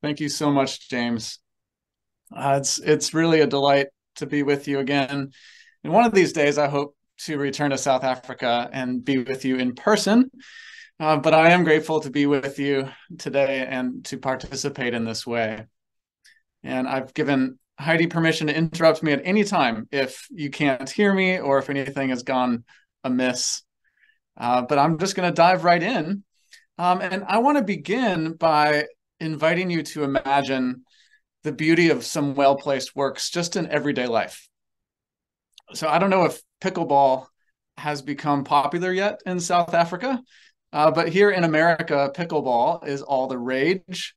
Thank you so much, James. It's really a delight to be with you again. And one of these days, I hope to return to South Africa and be with you in person. But I am grateful to be with you today and to participate in this way. And I've given Heidi permission to interrupt me at any time if you can't hear me or if anything has gone amiss. But I'm just going to dive right in. And I want to begin by inviting you to imagine the beauty of some well-placed works just in everyday life. So I don't know if pickleball has become popular yet in South Africa, but here in America, pickleball is all the rage.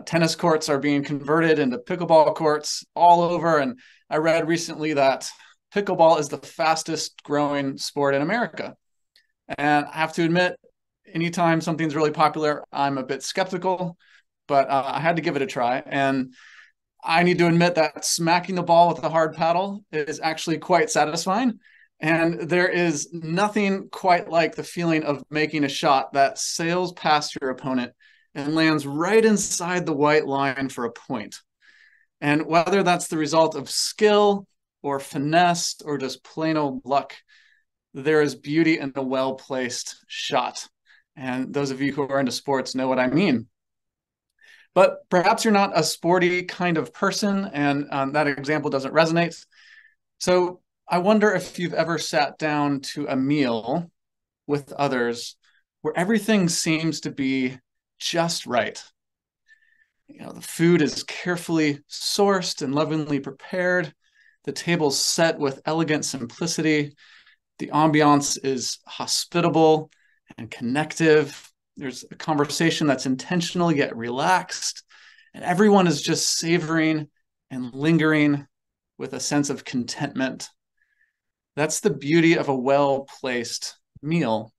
Tennis courts are being converted into pickleball courts all over. And I read recently that pickleball is the fastest growing sport in America. And I have to admit, anytime something's really popular, I'm a bit skeptical, but I had to give it a try. And I need to admit that smacking the ball with a hard paddle is actually quite satisfying. And there is nothing quite like the feeling of making a shot that sails past your opponent and lands right inside the white line for a point. And whether that's the result of skill or finesse or just plain old luck, there is beauty in a well-placed shot. And those of you who are into sports know what I mean. But perhaps you're not a sporty kind of person, and that example doesn't resonate. So I wonder if you've ever sat down to a meal with others where everything seems to be just right. You know, the food is carefully sourced and lovingly prepared. The table's set with elegant simplicity. The ambiance is hospitable and connective. There's a conversation that's intentional yet relaxed, and everyone is just savoring and lingering with a sense of contentment. That's the beauty of a well-placed meal.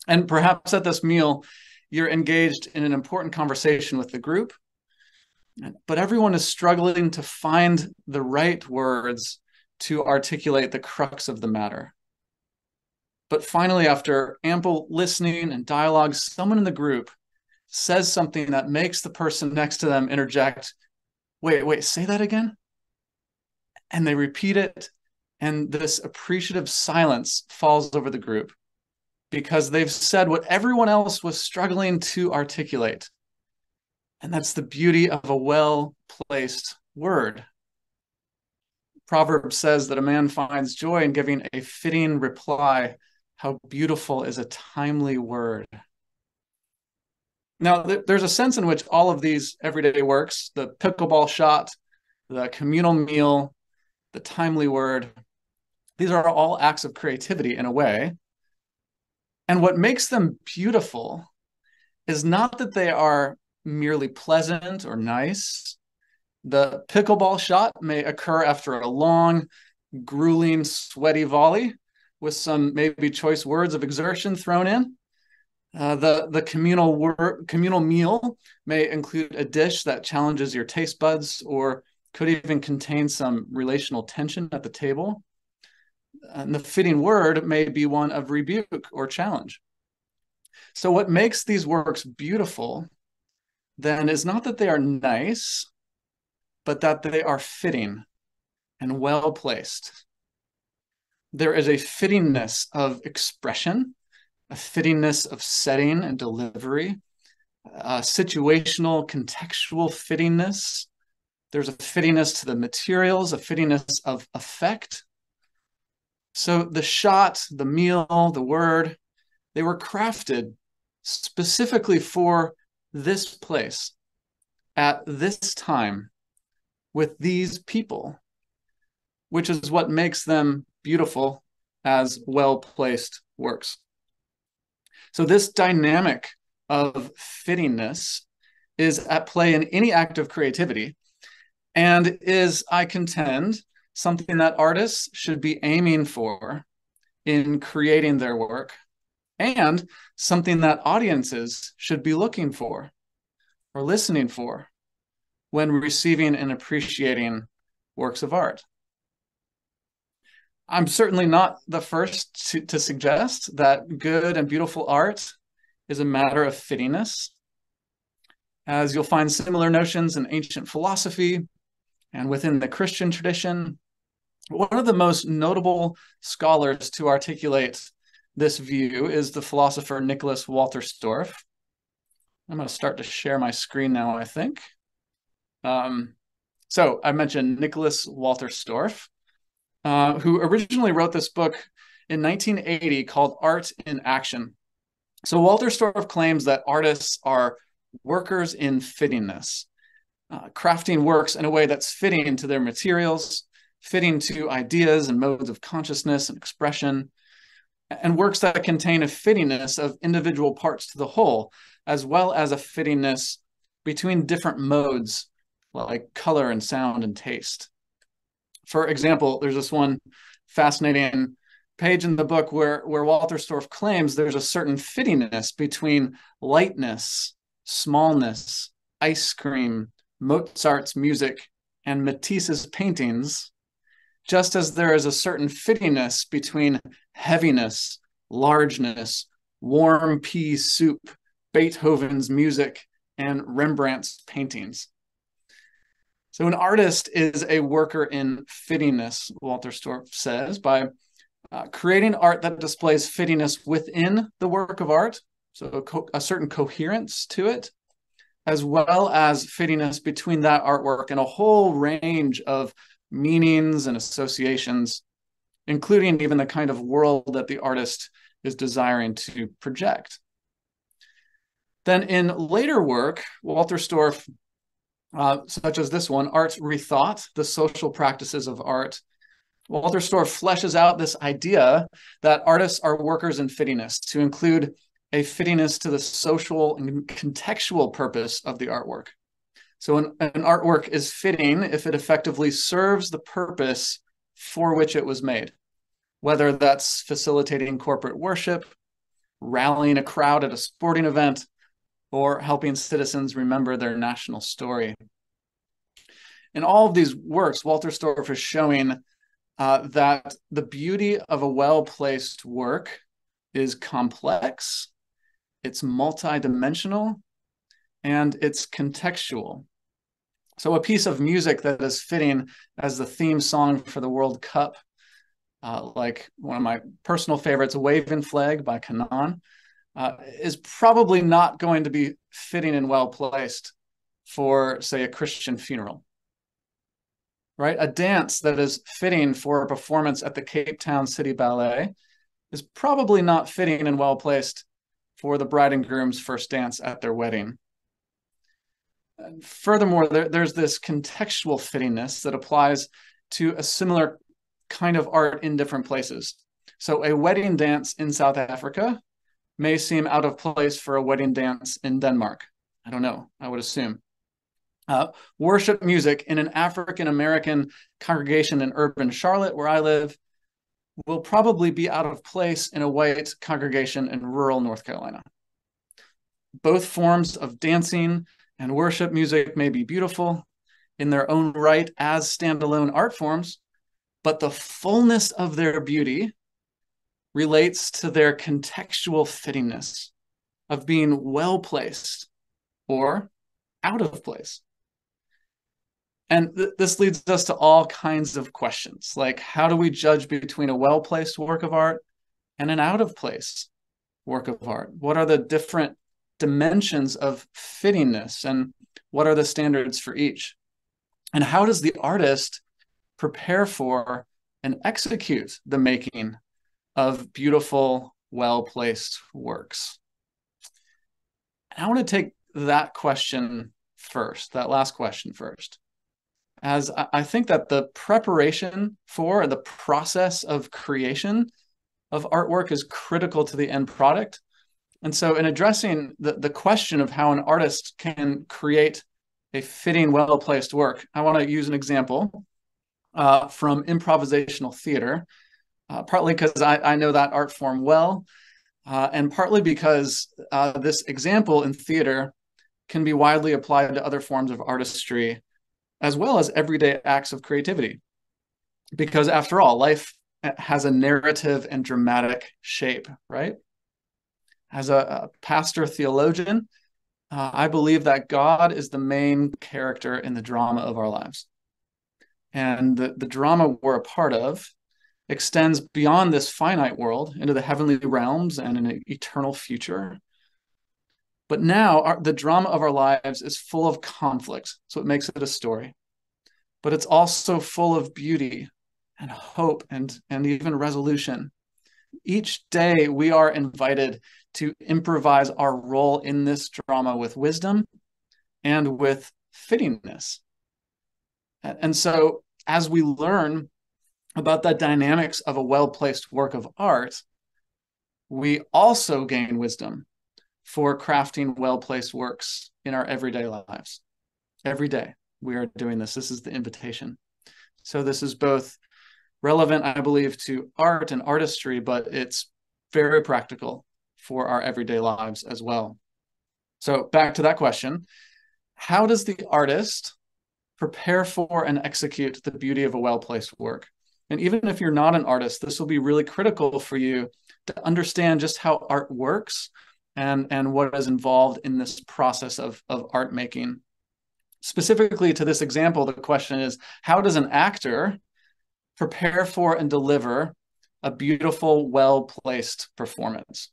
And perhaps at this meal, you're engaged in an important conversation with the group, but everyone is struggling to find the right words to articulate the crux of the matter. But finally, after ample listening and dialogue, someone in the group says something that makes the person next to them interject, wait, say that again? And they repeat it, and this appreciative silence falls over the group because they've said what everyone else was struggling to articulate. And that's the beauty of a well-placed word. Proverbs says that a man finds joy in giving a fitting reply. How beautiful is a timely word. Now, there's a sense in which all of these everyday works, the pickleball shot, the communal meal, the timely word, these are all acts of creativity in a way. And what makes them beautiful is not that they are merely pleasant or nice. The pickleball shot may occur after a long, grueling, sweaty volley with some maybe choice words of exertion thrown in. The communal meal may include a dish that challenges your taste buds or could even contain some relational tension at the table. And the fitting word may be one of rebuke or challenge. So what makes these works beautiful then is not that they are nice, but that they are fitting and well placed. There is a fittingness of expression, a fittingness of setting and delivery, a situational, contextual fittingness. There's a fittingness to the materials, a fittingness of effect. So the shot, the meal, the word, they were crafted specifically for this place, at this time, with these people, which is what makes them beautiful as well-placed works. So this dynamic of fittingness is at play in any act of creativity and is, I contend, something that artists should be aiming for in creating their work and something that audiences should be looking for or listening for when receiving and appreciating works of art. I'm certainly not the first to suggest that good and beautiful art is a matter of fittingness. as you'll find similar notions in ancient philosophy and within the Christian tradition. One of the most notable scholars to articulate this view is the philosopher Nicholas Walther-Storff. I'm going to start to share my screen now, I think. So I mentioned Nicholas Walther-Storff, who originally wrote this book in 1980 called Art in Action. So Walther-Storff claims that artists are workers in fittingness, crafting works in a way that's fitting to their materials, fitting to ideas and modes of consciousness and expression, and works that contain a fittingness of individual parts to the whole, as well as a fittingness between different modes, like color and sound and taste. For example, there's this one fascinating page in the book where Walther-Storff claims there's a certain fittingness between lightness, smallness, ice cream, Mozart's music, and Matisse's paintings, just as there is a certain fittingness between heaviness, largeness, warm pea soup, Beethoven's music, and Rembrandt's paintings. So an artist is a worker in fittingness, Walther-Storff says, by creating art that displays fittingness within the work of art, so a certain coherence to it, as well as fittingness between that artwork and a whole range of meanings and associations, including even the kind of world that the artist is desiring to project. Then in later work, Walther-Storff, such as this one, Art Rethought, The Social Practices of Art, Walther-Storff fleshes out this idea that artists are workers in fittingness, to include a fittingness to the social and contextual purpose of the artwork. So an artwork is fitting if it effectively serves the purpose for which it was made, whether that's facilitating corporate worship, rallying a crowd at a sporting event, or helping citizens remember their national story. In all of these works, Walther-Storff is showing that the beauty of a well-placed work is complex, it's multidimensional, and it's contextual. So a piece of music that is fitting as the theme song for the World Cup, like one of my personal favorites, Waving Flag by Kanan, is probably not going to be fitting and well-placed for, say, a Christian funeral. Right? A dance that is fitting for a performance at the Cape Town City Ballet is probably not fitting and well-placed for the bride and groom's first dance at their wedding. And furthermore, there's this contextual fittingness that applies to a similar kind of art in different places. So a wedding dance in South Africa may seem out of place for a wedding dance in Denmark. I don't know, I would assume. Worship music in an African-American congregation in urban Charlotte, where I live, will probably be out of place in a white congregation in rural North Carolina. Both forms of dancing and worship music may be beautiful in their own right as standalone art forms, but the fullness of their beauty relates to their contextual fittingness of being well-placed or out of place. And this leads us to all kinds of questions, like how do we judge between a well-placed work of art and an out-of-place work of art? What are the different dimensions of fittingness, and what are the standards for each? And how does the artist prepare for and execute the making of beautiful, well-placed works? And I want to take that question first, that last question first, as I think that the preparation for the process of creation of artwork is critical to the end product. And so in addressing the question of how an artist can create a fitting, well-placed work, I want to use an example from improvisational theater, partly because I know that art form well, and partly because this example in theater can be widely applied to other forms of artistry, as well as everyday acts of creativity. Because after all, life has a narrative and dramatic shape, right? As a pastor theologian, I believe that God is the main character in the drama of our lives. And the drama we're a part of extends beyond this finite world into the heavenly realms and an eternal future. But now the drama of our lives is full of conflict, so it makes it a story. But it's also full of beauty and hope and even resolution. Each day we are invited to improvise our role in this drama with wisdom and with fittingness. And so as we learn about the dynamics of a well-placed work of art, we also gain wisdom for crafting well-placed works in our everyday lives. Every day we are doing this. This is the invitation. So this is both relevant, I believe, to art and artistry, but it's very practical for our everyday lives as well. So back to that question, how does the artist prepare for and execute the beauty of a well-placed work? And even if you're not an artist, this will be really critical for you to understand just how art works and what is involved in this process of art making. Specifically to this example, the question is, how does an actor prepare for and deliver a beautiful, well-placed performance?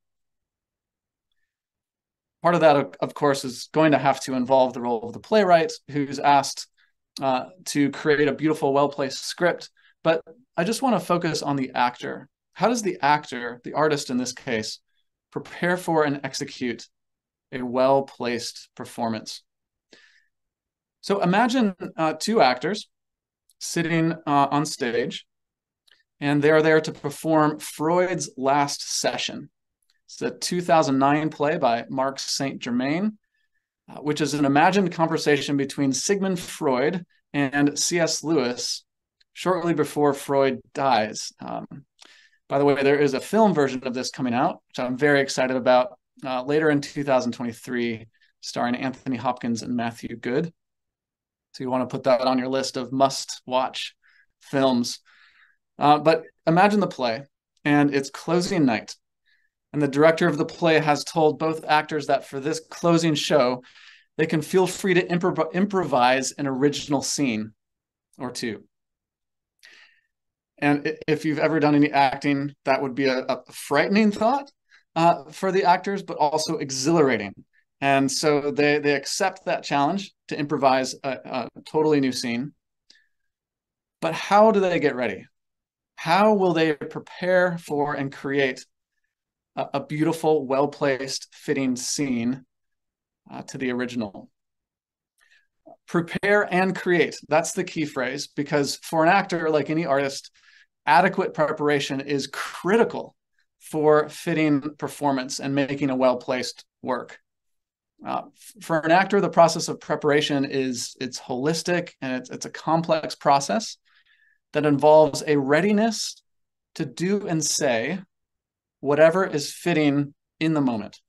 Part of that, of course, is going to have to involve the role of the playwright, who's asked to create a beautiful, well-placed script. But I just want to focus on the actor. How does the actor, the artist in this case, prepare for and execute a well-placed performance? So imagine two actors sitting on stage, and they're there to perform Freud's Last Session. It's a 2009 play by Marc Saint-Germain, which is an imagined conversation between Sigmund Freud and C.S. Lewis shortly before Freud dies. By the way, there is a film version of this coming out, which I'm very excited about, later in 2023, starring Anthony Hopkins and Matthew Good. So you want to put that on your list of must-watch films. But imagine the play, and it's closing night. And the director of the play has told both actors that for this closing show, they can feel free to improvise an original scene or two. And if you've ever done any acting, that would be a frightening thought for the actors, but also exhilarating. And so they accept that challenge to improvise a totally new scene. But how do they get ready? How will they prepare for and create a beautiful, well-placed, fitting scene to the original? Prepare and create. That's the key phrase, because for an actor, like any artist, adequate preparation is critical for fitting performance and making a well-placed work. For an actor, the process of preparation it's holistic, and it's a complex process that involves a readiness to do and say whatever is fitting in the moment.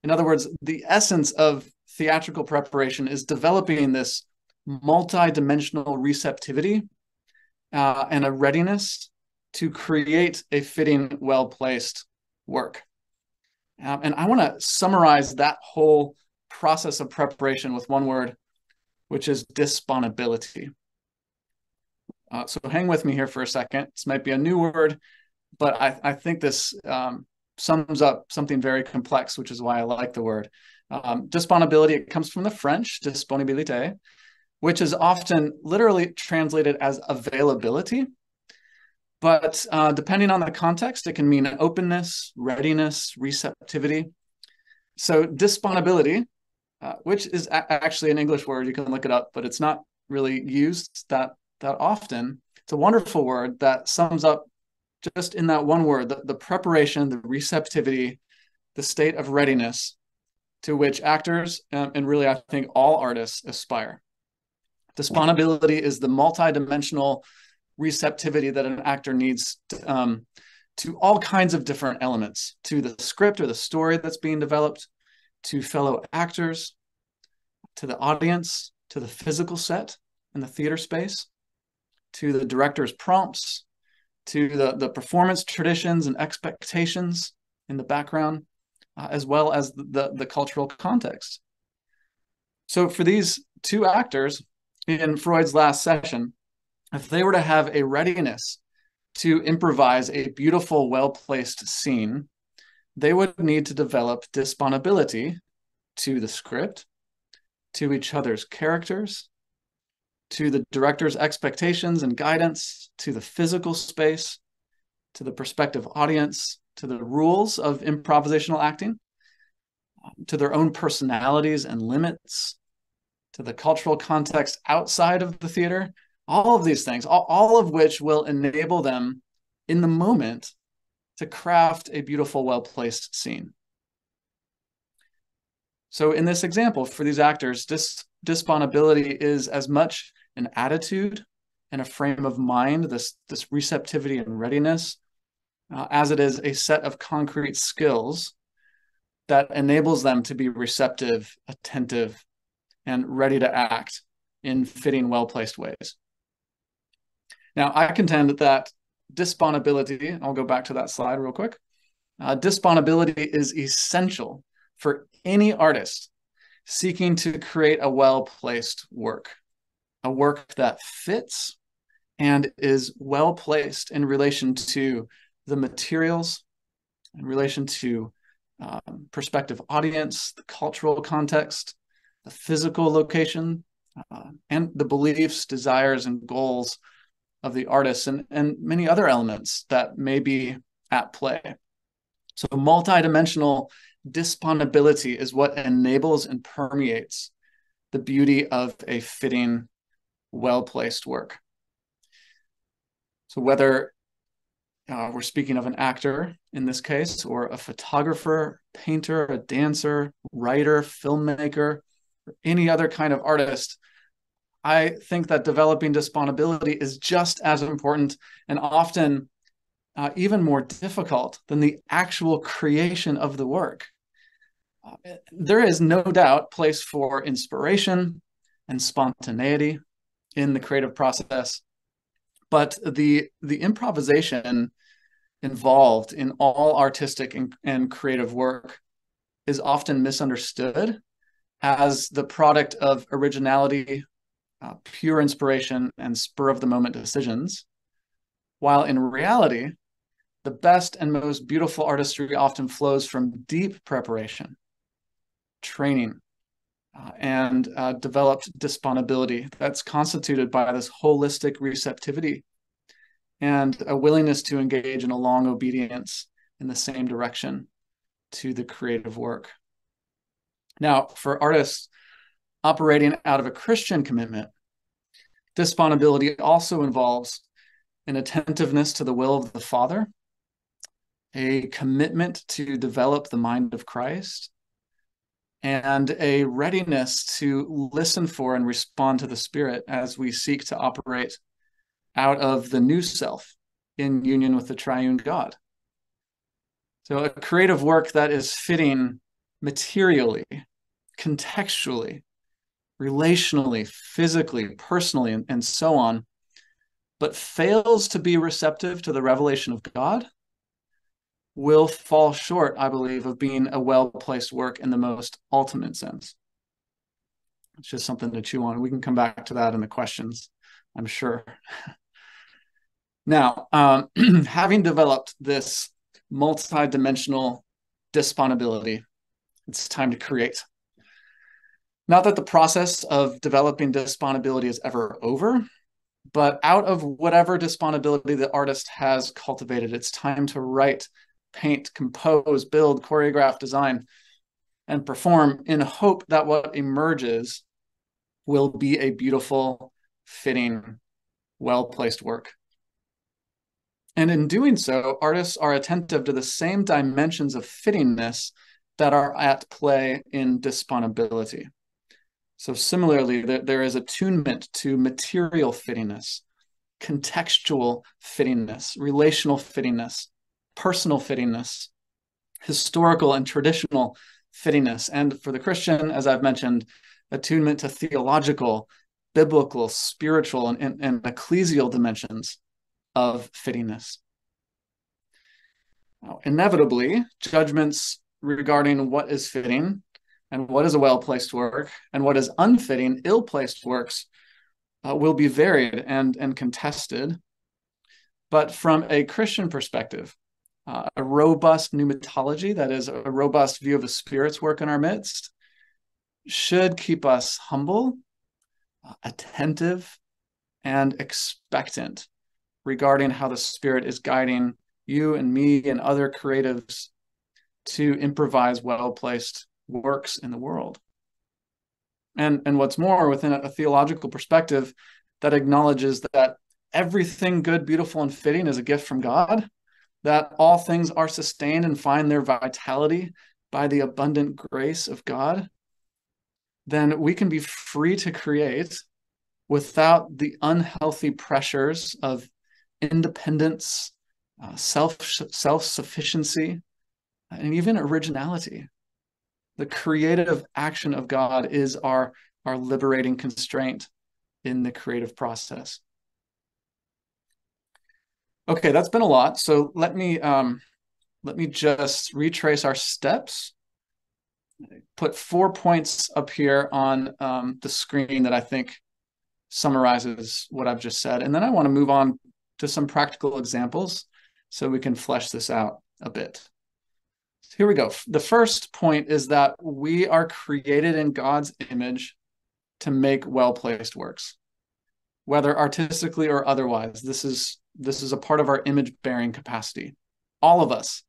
In other words, the essence of theatrical preparation is developing this multi-dimensional receptivity and a readiness to create a fitting, well-placed work. And I want to summarize that whole process of preparation with one word, which is disponibility. So hang with me here for a second. This might be a new word, but I think this sums up something very complex, which is why I like the word. Disponibility, it comes from the French, disponibilité, which is often literally translated as availability. But depending on the context, it can mean openness, readiness, receptivity. So disponibility, which is actually an English word, you can look it up, but it's not really used that often. It's a wonderful word that sums up just in that one word, the preparation, the receptivity, the state of readiness to which actors, and really I think all artists aspire. Disponibility is the multidimensional receptivity that an actor needs to all kinds of different elements, to the script or the story that's being developed, to fellow actors, to the audience, to the physical set in the theater space, to the director's prompts, to the performance traditions and expectations in the background, as well as the cultural context. So for these two actors in Freud's last session, if they were to have a readiness to improvise a beautiful, well-placed scene, they would need to develop disponibility to the script, to each other's characters, to the director's expectations and guidance, to the physical space, to the prospective audience, to the rules of improvisational acting, to their own personalities and limits, to the cultural context outside of the theater. All of these things, all of which will enable them in the moment to craft a beautiful, well-placed scene. So in this example, for these actors, disponibility is as much an attitude and a frame of mind, this receptivity and readiness, as it is a set of concrete skills that enables them to be receptive, attentive, and ready to act in fitting, well-placed ways. Now, I contend that disponibility, I'll go back to that slide real quick. Disponibility is essential for any artist seeking to create a well-placed work, a work that fits and is well-placed in relation to the materials, in relation to prospective audience, the cultural context, the physical location, and the beliefs, desires, and goals of the artist, and many other elements that may be at play. So multidimensional disponibility is what enables and permeates the beauty of a fitting, well-placed work. So whether we're speaking of an actor in this case, or a photographer, painter, a dancer, writer, filmmaker, or any other kind of artist, I think that developing disponibility is just as important and often even more difficult than the actual creation of the work. There is no doubt place for inspiration and spontaneity in the creative process, but the improvisation involved in all artistic and creative work is often misunderstood as the product of originality, pure inspiration, and spur-of-the-moment decisions, while in reality, the best and most beautiful artistry often flows from deep preparation, training, and developed disponibility that's constituted by this holistic receptivity and a willingness to engage in a long obedience in the same direction to the creative work. Now, for artists operating out of a Christian commitment, disponibility also involves an attentiveness to the will of the Father, a commitment to develop the mind of Christ, and a readiness to listen for and respond to the Spirit as we seek to operate out of the new self in union with the triune God. So a creative work that is fitting materially, contextually, relationally, physically, personally, and so on, but fails to be receptive to the revelation of God, will fall short, I believe, of being a well-placed work in the most ultimate sense. It's just something to chew on. We can come back to that in the questions, I'm sure. Now, having developed this multi-dimensional disponibility, it's time to create. Not that the process of developing disponibility is ever over, but out of whatever disponibility the artist has cultivated, it's time to write, paint, compose, build, choreograph, design, and perform in hope that what emerges will be a beautiful, fitting, well-placed work. And in doing so, artists are attentive to the same dimensions of fittingness that are at play in disponibility. So similarly, there is attunement to material fittingness, contextual fittingness, relational fittingness, personal fittingness, historical and traditional fittingness, and for the Christian, as I've mentioned, attunement to theological, biblical, spiritual, and ecclesial dimensions of fittingness. Now, inevitably, judgments regarding what is fitting and what is a well-placed work and what is unfitting, ill-placed works will be varied and contested. But from a Christian perspective, a robust pneumatology, that is a robust view of the Spirit's work in our midst, should keep us humble, attentive, and expectant regarding how the Spirit is guiding you and me and other creatives to improvise well-placed works in the world. And what's more, within a theological perspective that acknowledges that everything good, beautiful, and fitting is a gift from God, that all things are sustained and find their vitality by the abundant grace of God, then we can be free to create without the unhealthy pressures of independence, self-sufficiency, and even originality. The creative action of God is our liberating constraint in the creative process. Okay, that's been a lot. So let me just retrace our steps. Put 4 points up here on the screen that I think summarizes what I've just said. And then I want to move on to some practical examples so we can flesh this out a bit. So here we go. The first point is that we are created in God's image to make well-placed works, whether artistically or otherwise. This is a part of our image-bearing capacity. All of us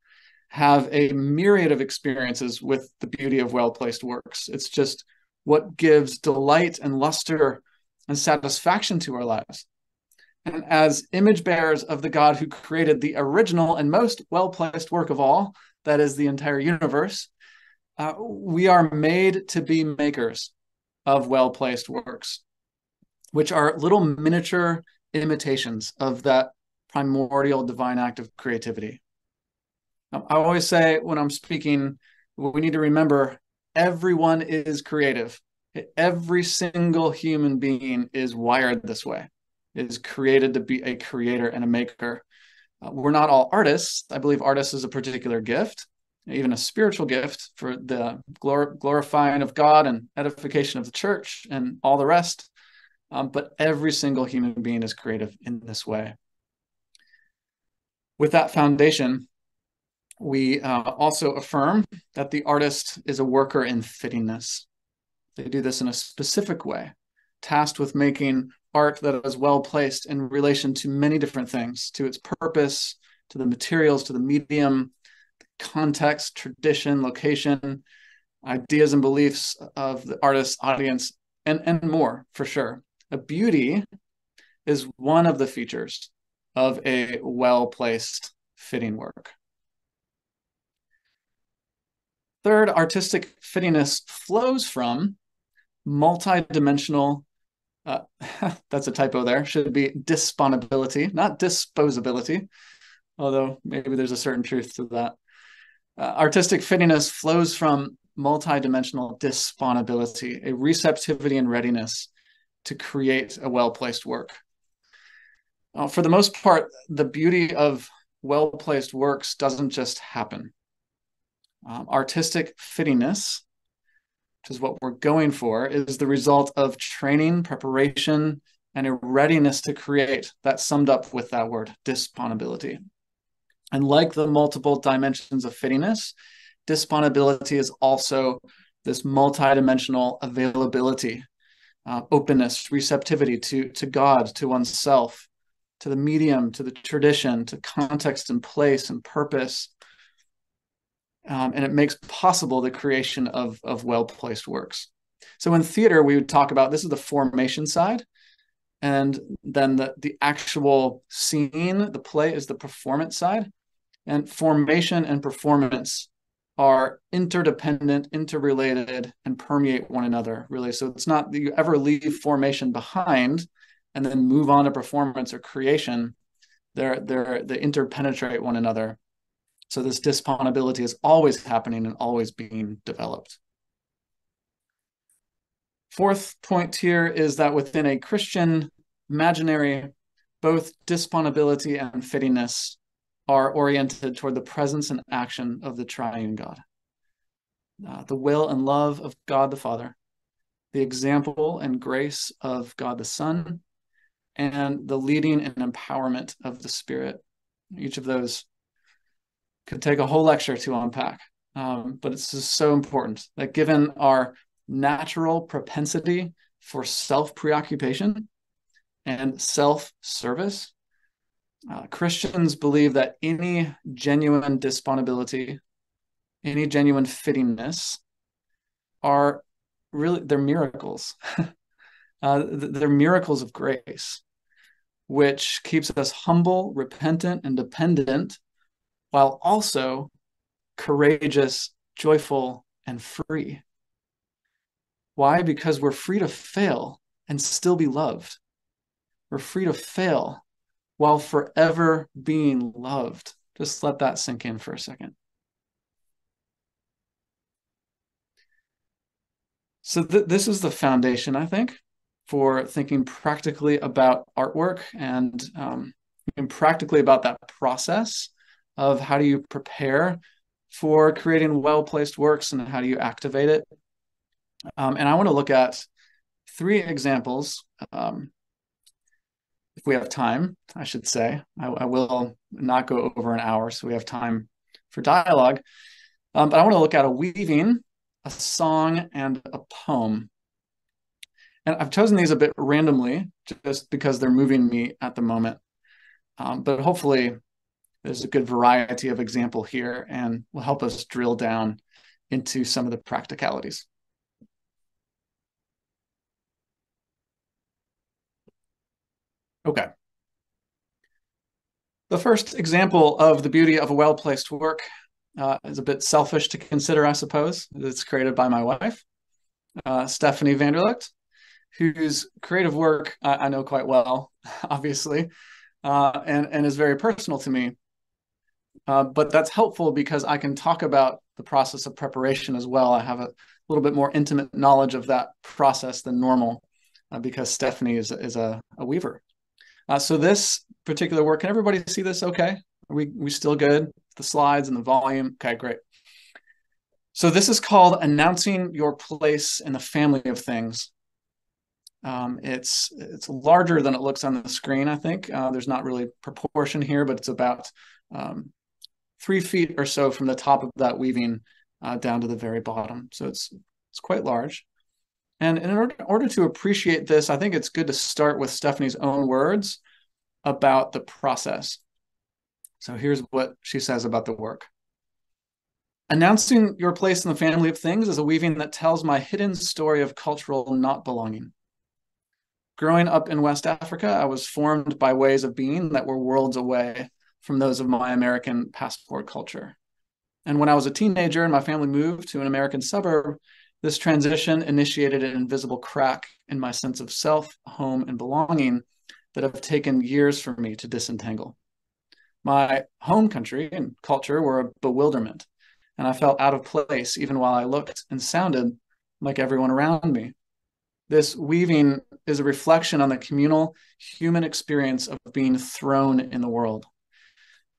have a myriad of experiences with the beauty of well-placed works. It's just what gives delight and luster and satisfaction to our lives. And as image bearers of the God who created the original and most well-placed work of all, that is the entire universe, we are made to be makers of well-placed works, which are little miniature imitations of that primordial divine act of creativity. I always say when I'm speaking, we need to remember everyone is creative. Every single human being is wired this way, is created to be a creator and a maker. We're not all artists. I believe artists is a particular gift, even a spiritual gift for the glorifying of God and edification of the church and all the rest. But every single human being is creative in this way. With that foundation, we also affirm that the artist is a worker in fittingness. They do this in a specific way, tasked with making art that is well placed in relation to many different things, to its purpose, to the materials, to the medium, context, tradition, location, ideas and beliefs of the artist's audience, and more, for sure. A beauty is one of the features of a well-placed fitting work. Third, artistic fittingness flows from multidimensional, that's a typo there, should be disponibility, not disposability, although maybe there's a certain truth to that. Artistic fittingness flows from multidimensional disponibility, a receptivity and readiness to create a well-placed work. For the most part, the beauty of well-placed works doesn't just happen. Artistic fittingness, which is what we're going for, is the result of training, preparation, and a readiness to create. That's summed up with that word, disponibility. And like the multiple dimensions of fittingness, disponibility is also this multidimensional availability, openness, receptivity to God, to oneself, to the medium, to the tradition, to context and place and purpose. And it makes possible the creation of well-placed works. So in theater, we would talk about, this is the formation side, and then the actual scene, the play, is the performance side. And formation and performance are interdependent, interrelated, and permeate one another, really. So it's not that you ever leave formation behind and then move on to performance or creation. They interpenetrate one another. So this disponibility is always happening and always being developed. Fourth point here is that within a Christian imaginary, both disponibility and fittingness are oriented toward the presence and action of the triune God. the will and love of God the Father, the example and grace of God the Son, and the leading and empowerment of the Spirit. Each of those could take a whole lecture to unpack, but it's just so important that given our natural propensity for self-preoccupation and self-service, Christians believe that any genuine disponibility, any genuine fittingness are really, they're miracles. They're miracles of grace, which keeps us humble, repentant, and dependent, while also courageous, joyful, and free. Why? Because we're free to fail and still be loved. We're free to fail while forever being loved. Just let that sink in for a second. So this is the foundation, I think, for thinking practically about artwork and practically about that process of how do you prepare for creating well-placed works and how do you activate it. And I want to look at 3 examples. If we have time, I should say. I will not go over an hour, so we have time for dialogue. But I want to look at a weaving, a song, and a poem. And I've chosen these a bit randomly, just because they're moving me at the moment. But hopefully there's a good variety of example here and will help us drill down into some of the practicalities. Okay. The first example of the beauty of a well-placed work is a bit selfish to consider, I suppose. It's created by my wife, Stephanie Vander, whose creative work I know quite well, obviously, and is very personal to me. But that's helpful because I can talk about the process of preparation as well. I have a little bit more intimate knowledge of that process than normal because Stephanie is a weaver. So this particular work, can everybody see this okay? Are we still good? The slides and the volume? Okay, great. So this is called Announcing Your Place in the Family of Things. It's larger than it looks on the screen, I think. There's not really proportion here, but it's about 3 feet or so from the top of that weaving down to the very bottom. So it's quite large. And in order to appreciate this, I think it's good to start with Stephanie's own words about the process. So here's what she says about the work. Announcing your place in the family of things is a weaving that tells my hidden story of cultural not belonging. Growing up in West Africa, I was formed by ways of being that were worlds away from those of my American passport culture. And when I was a teenager and my family moved to an American suburb, this transition initiated an invisible crack in my sense of self, home, and belonging that have taken years for me to disentangle. My home country and culture were a bewilderment, and I felt out of place even while I looked and sounded like everyone around me. This weaving is a reflection on the communal human experience of being thrown in the world.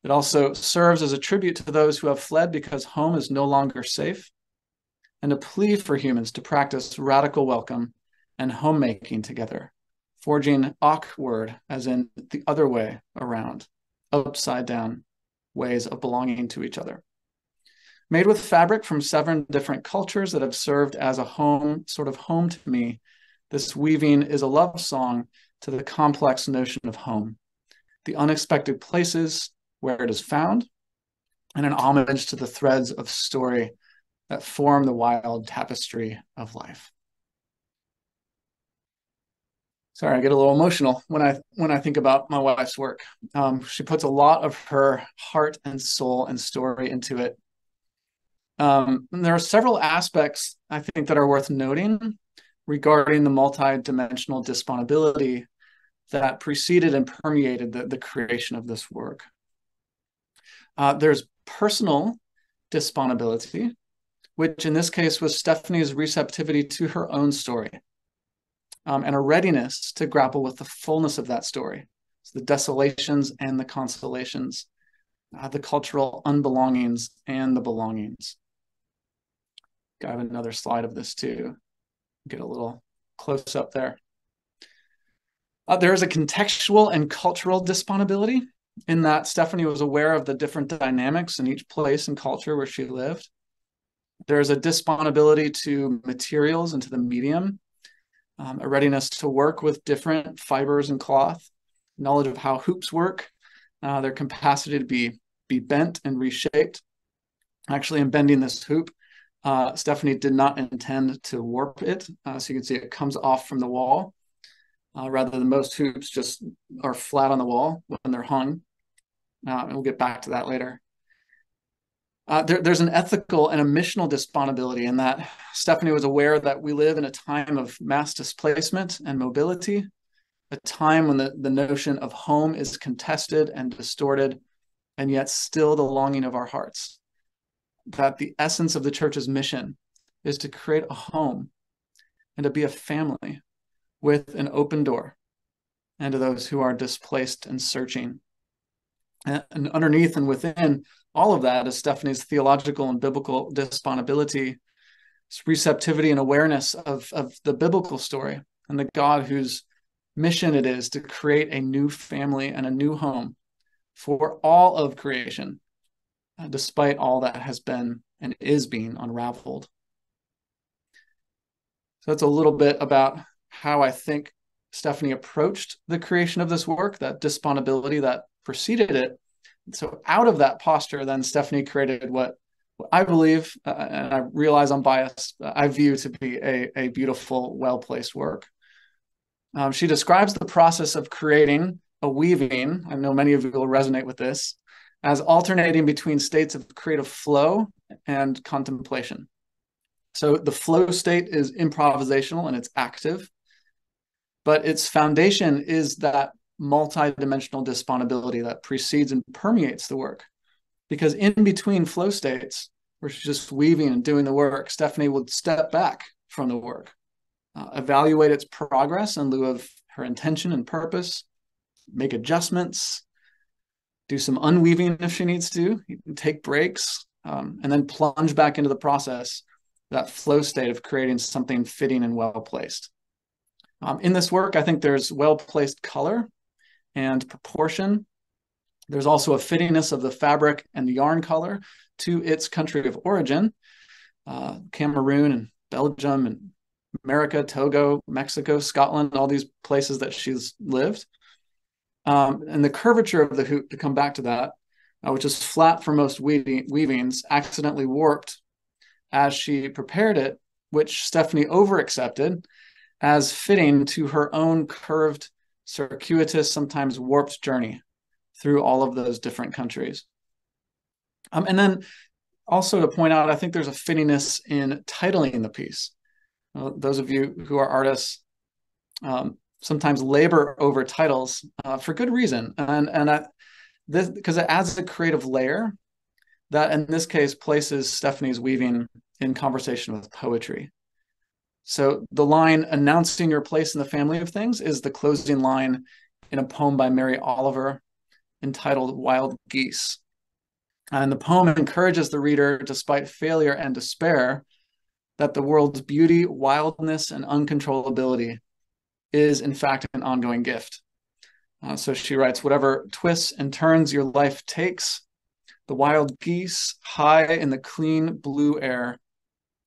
It also serves as a tribute to those who have fled because home is no longer safe, and a plea for humans to practice radical welcome and homemaking together, forging awkward, as in the other way around, upside down ways of belonging to each other. Made with fabric from 7 different cultures that have served as a home, sort of home to me, this weaving is a love song to the complex notion of home, the unexpected places where it is found, and an homage to the threads of story that form the wild tapestry of life. Sorry, I get a little emotional when I think about my wife's work. She puts a lot of her heart and soul and story into it. And there are several aspects I think that are worth noting regarding the multi-dimensional disponibility that preceded and permeated the creation of this work. There's personal disponibility, which in this case was Stephanie's receptivity to her own story, and a readiness to grapple with the fullness of that story, so the desolations and the consolations, the cultural unbelongings and the belongings. I have another slide of this too. Get a little close up there. There is a contextual and cultural disponibility in that Stephanie was aware of the different dynamics in each place and culture where she lived. There's a disponibility to materials and to the medium, a readiness to work with different fibers and cloth, knowledge of how hoops work, their capacity to be bent and reshaped. Actually, in bending this hoop, Stephanie did not intend to warp it. So you can see it comes off from the wall, rather than most hoops just are flat on the wall when they're hung. And we'll get back to that later. There's an ethical and a missional disponibility in that Stephanie was aware that we live in a time of mass displacement and mobility, a time when the notion of home is contested and distorted, and yet still the longing of our hearts. That the essence of the church's mission is to create a home and to be a family with an open door, and to those who are displaced and searching. And underneath and within all of that is Stephanie's theological and biblical disponibility, receptivity and awareness of the biblical story and the God whose mission it is to create a new family and a new home for all of creation, despite all that has been and is being unraveled. So that's a little bit about how I think Stephanie approached the creation of this work, that disponibility that preceded it. So out of that posture, then Stephanie created what I believe, and I realize I'm biased, I view to be a beautiful, well-placed work. She describes the process of creating a weaving, I know many of you will resonate with this, as alternating between states of creative flow and contemplation. So the flow state is improvisational and it's active, but its foundation is that multi-dimensional disponibility that precedes and permeates the work. Because in between flow states, where she's just weaving and doing the work, Stephanie would step back from the work, evaluate its progress in lieu of her intention and purpose, make adjustments, do some unweaving if she needs to, take breaks, and then plunge back into the process, that flow state of creating something fitting and well-placed. In this work, I think there's well-placed color and proportion. There's also a fittingness of the fabric and the yarn color to its country of origin, Cameroon and Belgium and America, Togo, Mexico, Scotland, all these places that she's lived. And the curvature of the hoop, to come back to that, which is flat for most weavings, accidentally warped as she prepared it, which Stephanie over-accepted as fitting to her own curved, circuitous, sometimes warped journey through all of those different countries. And then also to point out, I think there's a fittingness in titling the piece. Those of you who are artists sometimes labor over titles for good reason. This because it adds a creative layer that in this case places Stephanie's weaving in conversation with poetry. So the line, announcing your place in the family of things, is the closing line in a poem by Mary Oliver entitled Wild Geese. And the poem encourages the reader, despite failure and despair, that the world's beauty, wildness, and uncontrollability is in fact an ongoing gift. So she writes, whatever twists and turns your life takes, the wild geese high in the clean blue air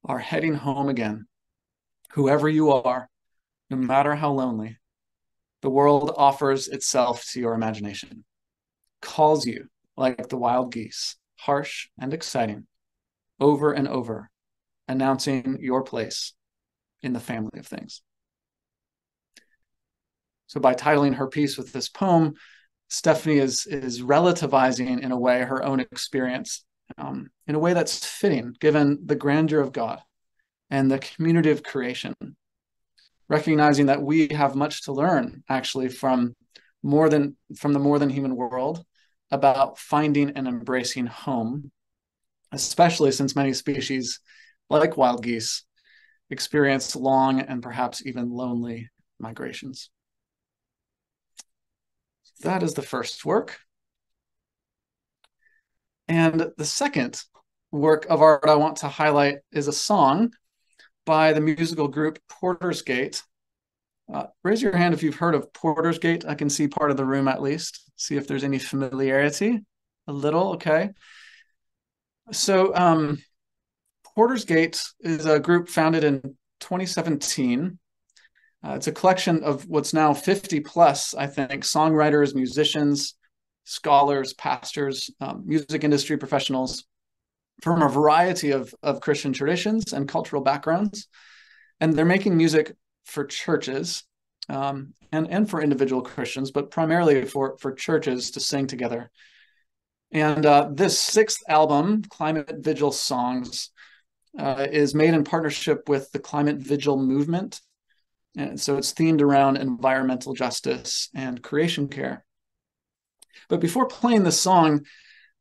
are heading home again. Whoever you are, no matter how lonely, the world offers itself to your imagination, calls you like the wild geese, harsh and exciting, over and over, announcing your place in the family of things. So by titling her piece with this poem, Stephanie is relativizing in a way her own experience in a way that's fitting given the grandeur of God and the community of creation, recognizing that we have much to learn actually from the more than human world about finding and embracing home, especially since many species like wild geese experience long and perhaps even lonely migrations. That is the first work. And the second work of art I want to highlight is a song by the musical group Porter's Gate. Raise your hand if you've heard of Porter's Gate. I can see part of the room at least. See if there's any familiarity. A little, okay. So Porter's Gate is a group founded in 2017. It's a collection of what's now 50 plus, I think, songwriters, musicians, scholars, pastors, music industry professionals from a variety of Christian traditions and cultural backgrounds. And they're making music for churches and for individual Christians, but primarily for churches to sing together. And this 6th album, Climate Vigil Songs, is made in partnership with the Climate Vigil movement. And so it's themed around environmental justice and creation care. But before playing the song,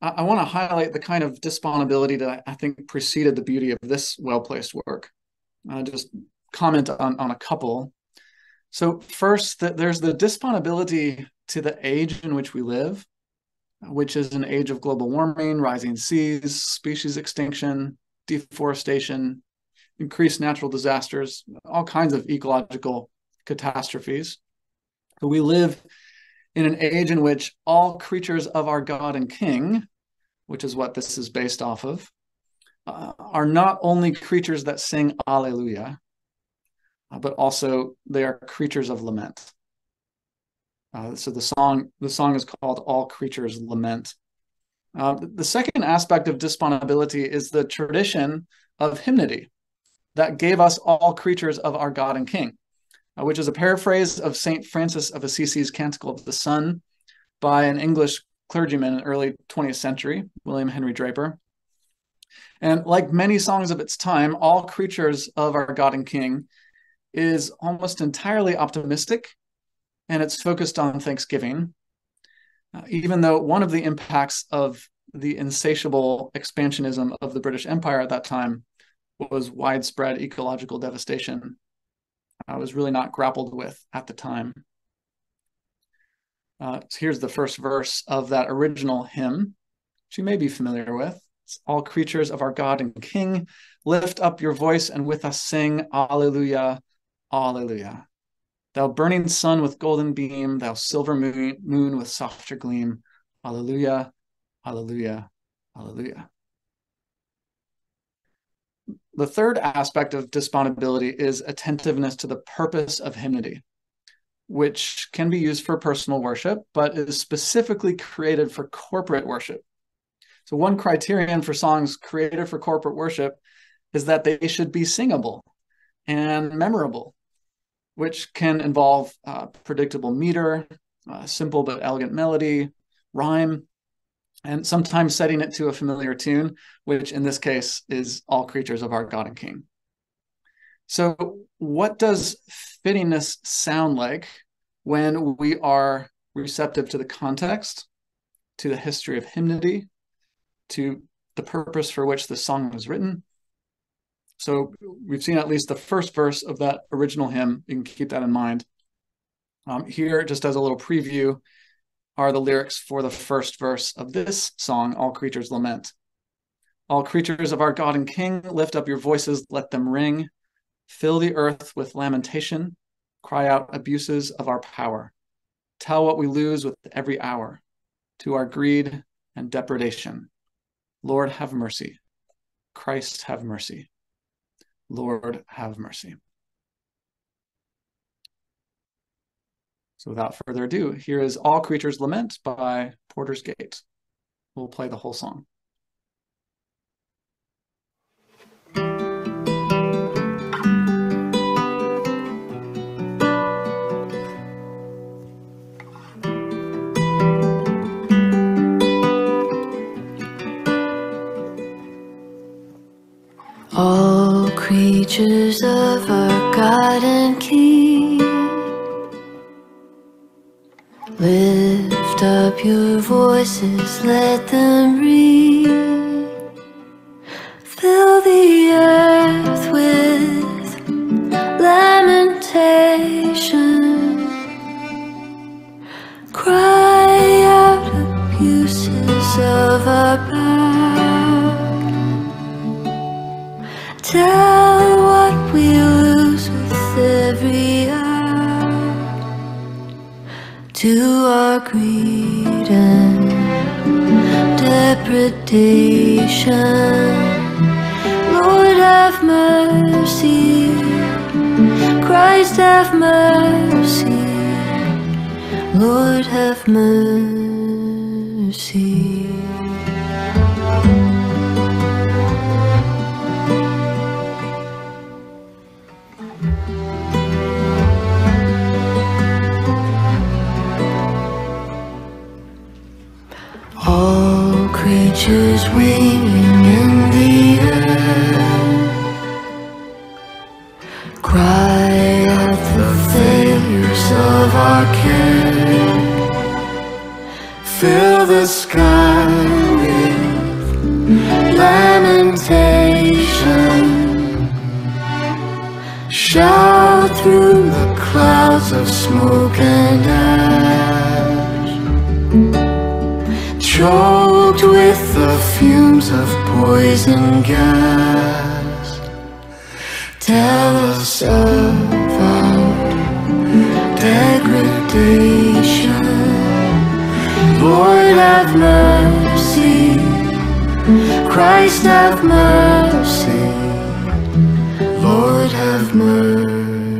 I want to highlight the kind of disponibility that I think preceded the beauty of this well-placed work. Just comment on a couple. So first, there's the disponibility to the age in which we live, which is an age of global warming, rising seas, species extinction, deforestation, increased natural disasters, all kinds of ecological catastrophes. But we live in an age in which all creatures of our God and King, which is what this is based off of, are not only creatures that sing Alleluia, but also they are creatures of lament. So the song is called All Creatures Lament. The second aspect of disponibility is the tradition of hymnody that gave us all creatures of our God and King, which is a paraphrase of St. Francis of Assisi's Canticle of the Sun by an English clergyman in the early 20th century, William Henry Draper. And like many songs of its time, All Creatures of Our God and King is almost entirely optimistic, and it's focused on thanksgiving, even though one of the impacts of the insatiable expansionism of the British Empire at that time was widespread ecological devastation. Was really not grappled with at the time. So here's the first verse of that original hymn, which you may be familiar with. It's All creatures of our God and King, lift up your voice and with us sing, Alleluia, Alleluia. Thou burning sun with golden beam, thou silver moon with softer gleam, Alleluia, Alleluia, Alleluia. The third aspect of disponibility is attentiveness to the purpose of hymnody, which can be used for personal worship, but is specifically created for corporate worship. So one criterion for songs created for corporate worship is that they should be singable and memorable, which can involve predictable meter, simple but elegant melody, rhyme, and sometimes setting it to a familiar tune, which in this case is All Creatures of Our God and King. So what does fittingness sound like when we are receptive to the context, to the history of hymnody, to the purpose for which the song was written? So we've seen at least the first verse of that original hymn. You can keep that in mind. Here, just as a little preview, are the lyrics for the first verse of this song, All Creatures Lament. All creatures of our God and King, lift up your voices, let them ring. Fill the earth with lamentation. Cry out abuses of our power. Tell what we lose with every hour. To our greed and depredation. Lord, have mercy. Christ, have mercy. Lord, have mercy. So without further ado, here is All Creatures Lament by Porter's Gate. We'll play the whole song. All creatures of our God and King, lift up your voices, let them ring. Fill the earth with lamentation. Cry out abuses of our power. Tell what we lose with every hour to our greed and depredation. Lord, have mercy. Christ, have mercy. Lord, have mercy. All creatures winging in the air cry out the failures of our care. Fill the sky with lamentation. Shout through the clouds of smoke and ash, choked with the fumes of poison gas. Tell us of our degradation. Lord, have mercy. Christ, have mercy. Lord, have mercy.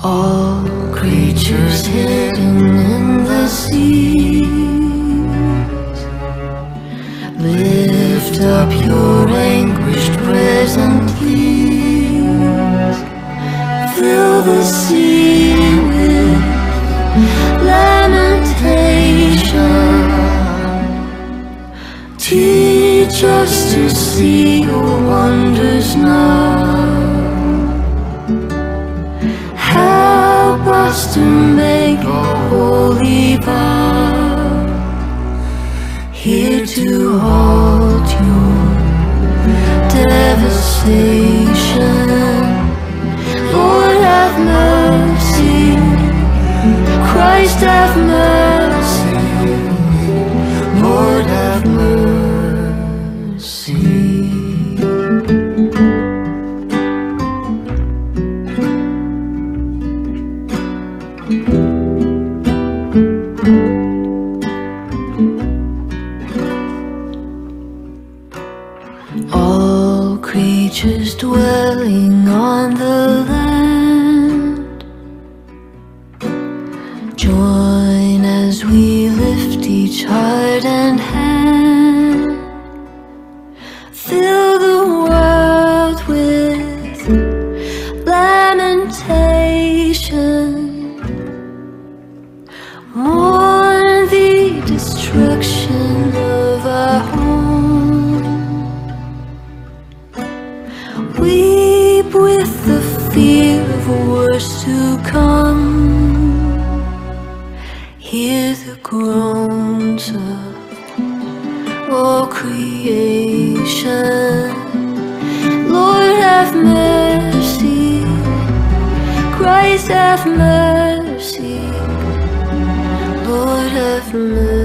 All creatures hidden in the seas, lift up your anguished prayers and pleas. Fill the sea with lamentation. Teach us to see your wonders now. Help us to make a holy vow, here to halt your devastation. Lord, have mercy. Christ, have mercy. Lord, have mercy. All creatures dwelling on the land, join as we lift each heart and hand. Fill the world with lamentation. Mourn the destruction of our home. Weep with the fear of worse to come. Hear the groans of all creation. Lord, have mercy. Christ, have mercy. Lord, have mercy.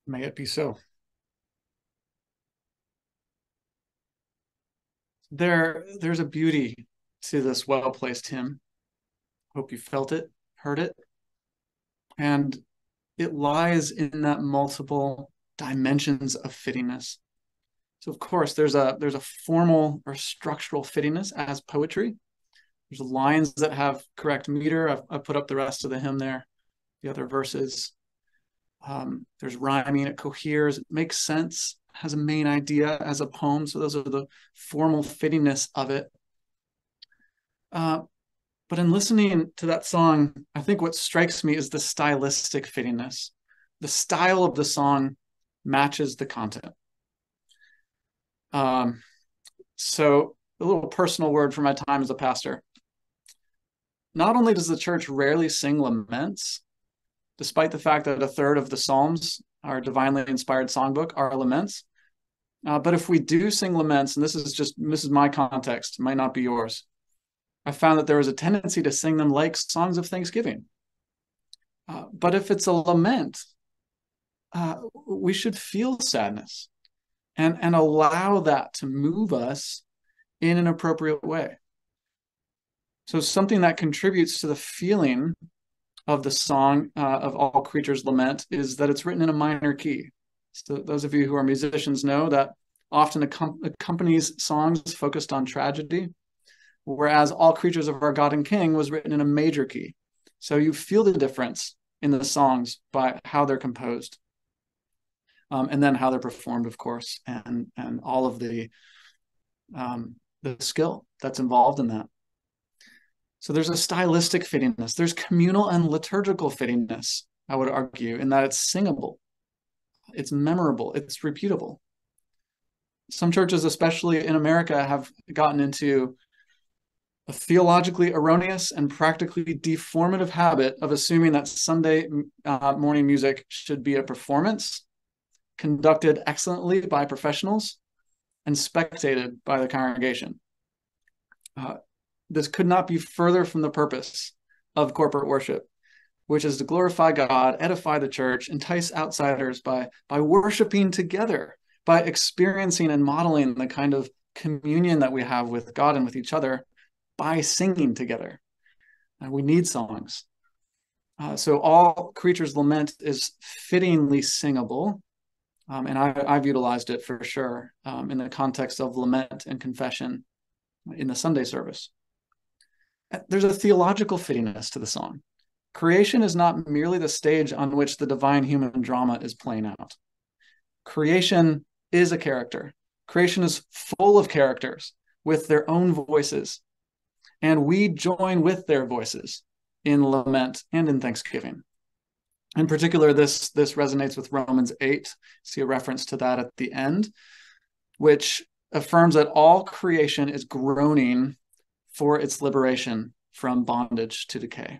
May it be so. There's a beauty to this well-placed hymn. Hope you felt it, heard it. And it lies in that multiple dimensions of fittingness. So of course, there's a formal or structural fittingness as poetry. There's lines that have correct meter. I've put up the rest of the hymn there, the other verses. There's rhyming, it coheres, it makes sense, has a main idea as a poem. So those are the formal fittingness of it. But in listening to that song, I think what strikes me is the stylistic fittingness. The style of the song matches the content. So a little personal word from my time as a pastor. Not only does the church rarely sing laments, despite the fact that a third of the Psalms, our divinely inspired songbook, are laments, but if we do sing laments, and this is my context, it might not be yours, I found that there was a tendency to sing them like songs of thanksgiving. But if it's a lament, we should feel sadness and allow that to move us in an appropriate way. So something that contributes to the feeling of the song of All Creatures Lament is that it's written in a minor key. So those of you who are musicians know that often accompanies songs focused on tragedy, whereas All Creatures of Our God and King was written in a major key. So you feel the difference in the songs by how they're composed. And then how they're performed, of course, and all of the skill that's involved in that. So there's a stylistic fittingness. There's communal and liturgical fittingness, I would argue, in that it's singable, it's memorable, it's reputable. Some churches, especially in America, have gotten into a theologically erroneous and practically deformative habit of assuming that Sunday morning music should be a performance conducted excellently by professionals and spectated by the congregation. This could not be further from the purpose of corporate worship, which is to glorify God, edify the church, entice outsiders by worshiping together, by experiencing and modeling the kind of communion that we have with God and with each other by singing together. We need songs. So All Creatures Lament is fittingly singable, and I've utilized it for sure in the context of lament and confession in the Sunday service. There's a theological fittingness to the song. Creation is not merely the stage on which the divine human drama is playing out. Creation is a character. Creation is full of characters with their own voices, and we join with their voices in lament and in thanksgiving. In particular, this resonates with Romans 8. See a reference to that at the end, which affirms that all creation is groaning for its liberation from bondage to decay,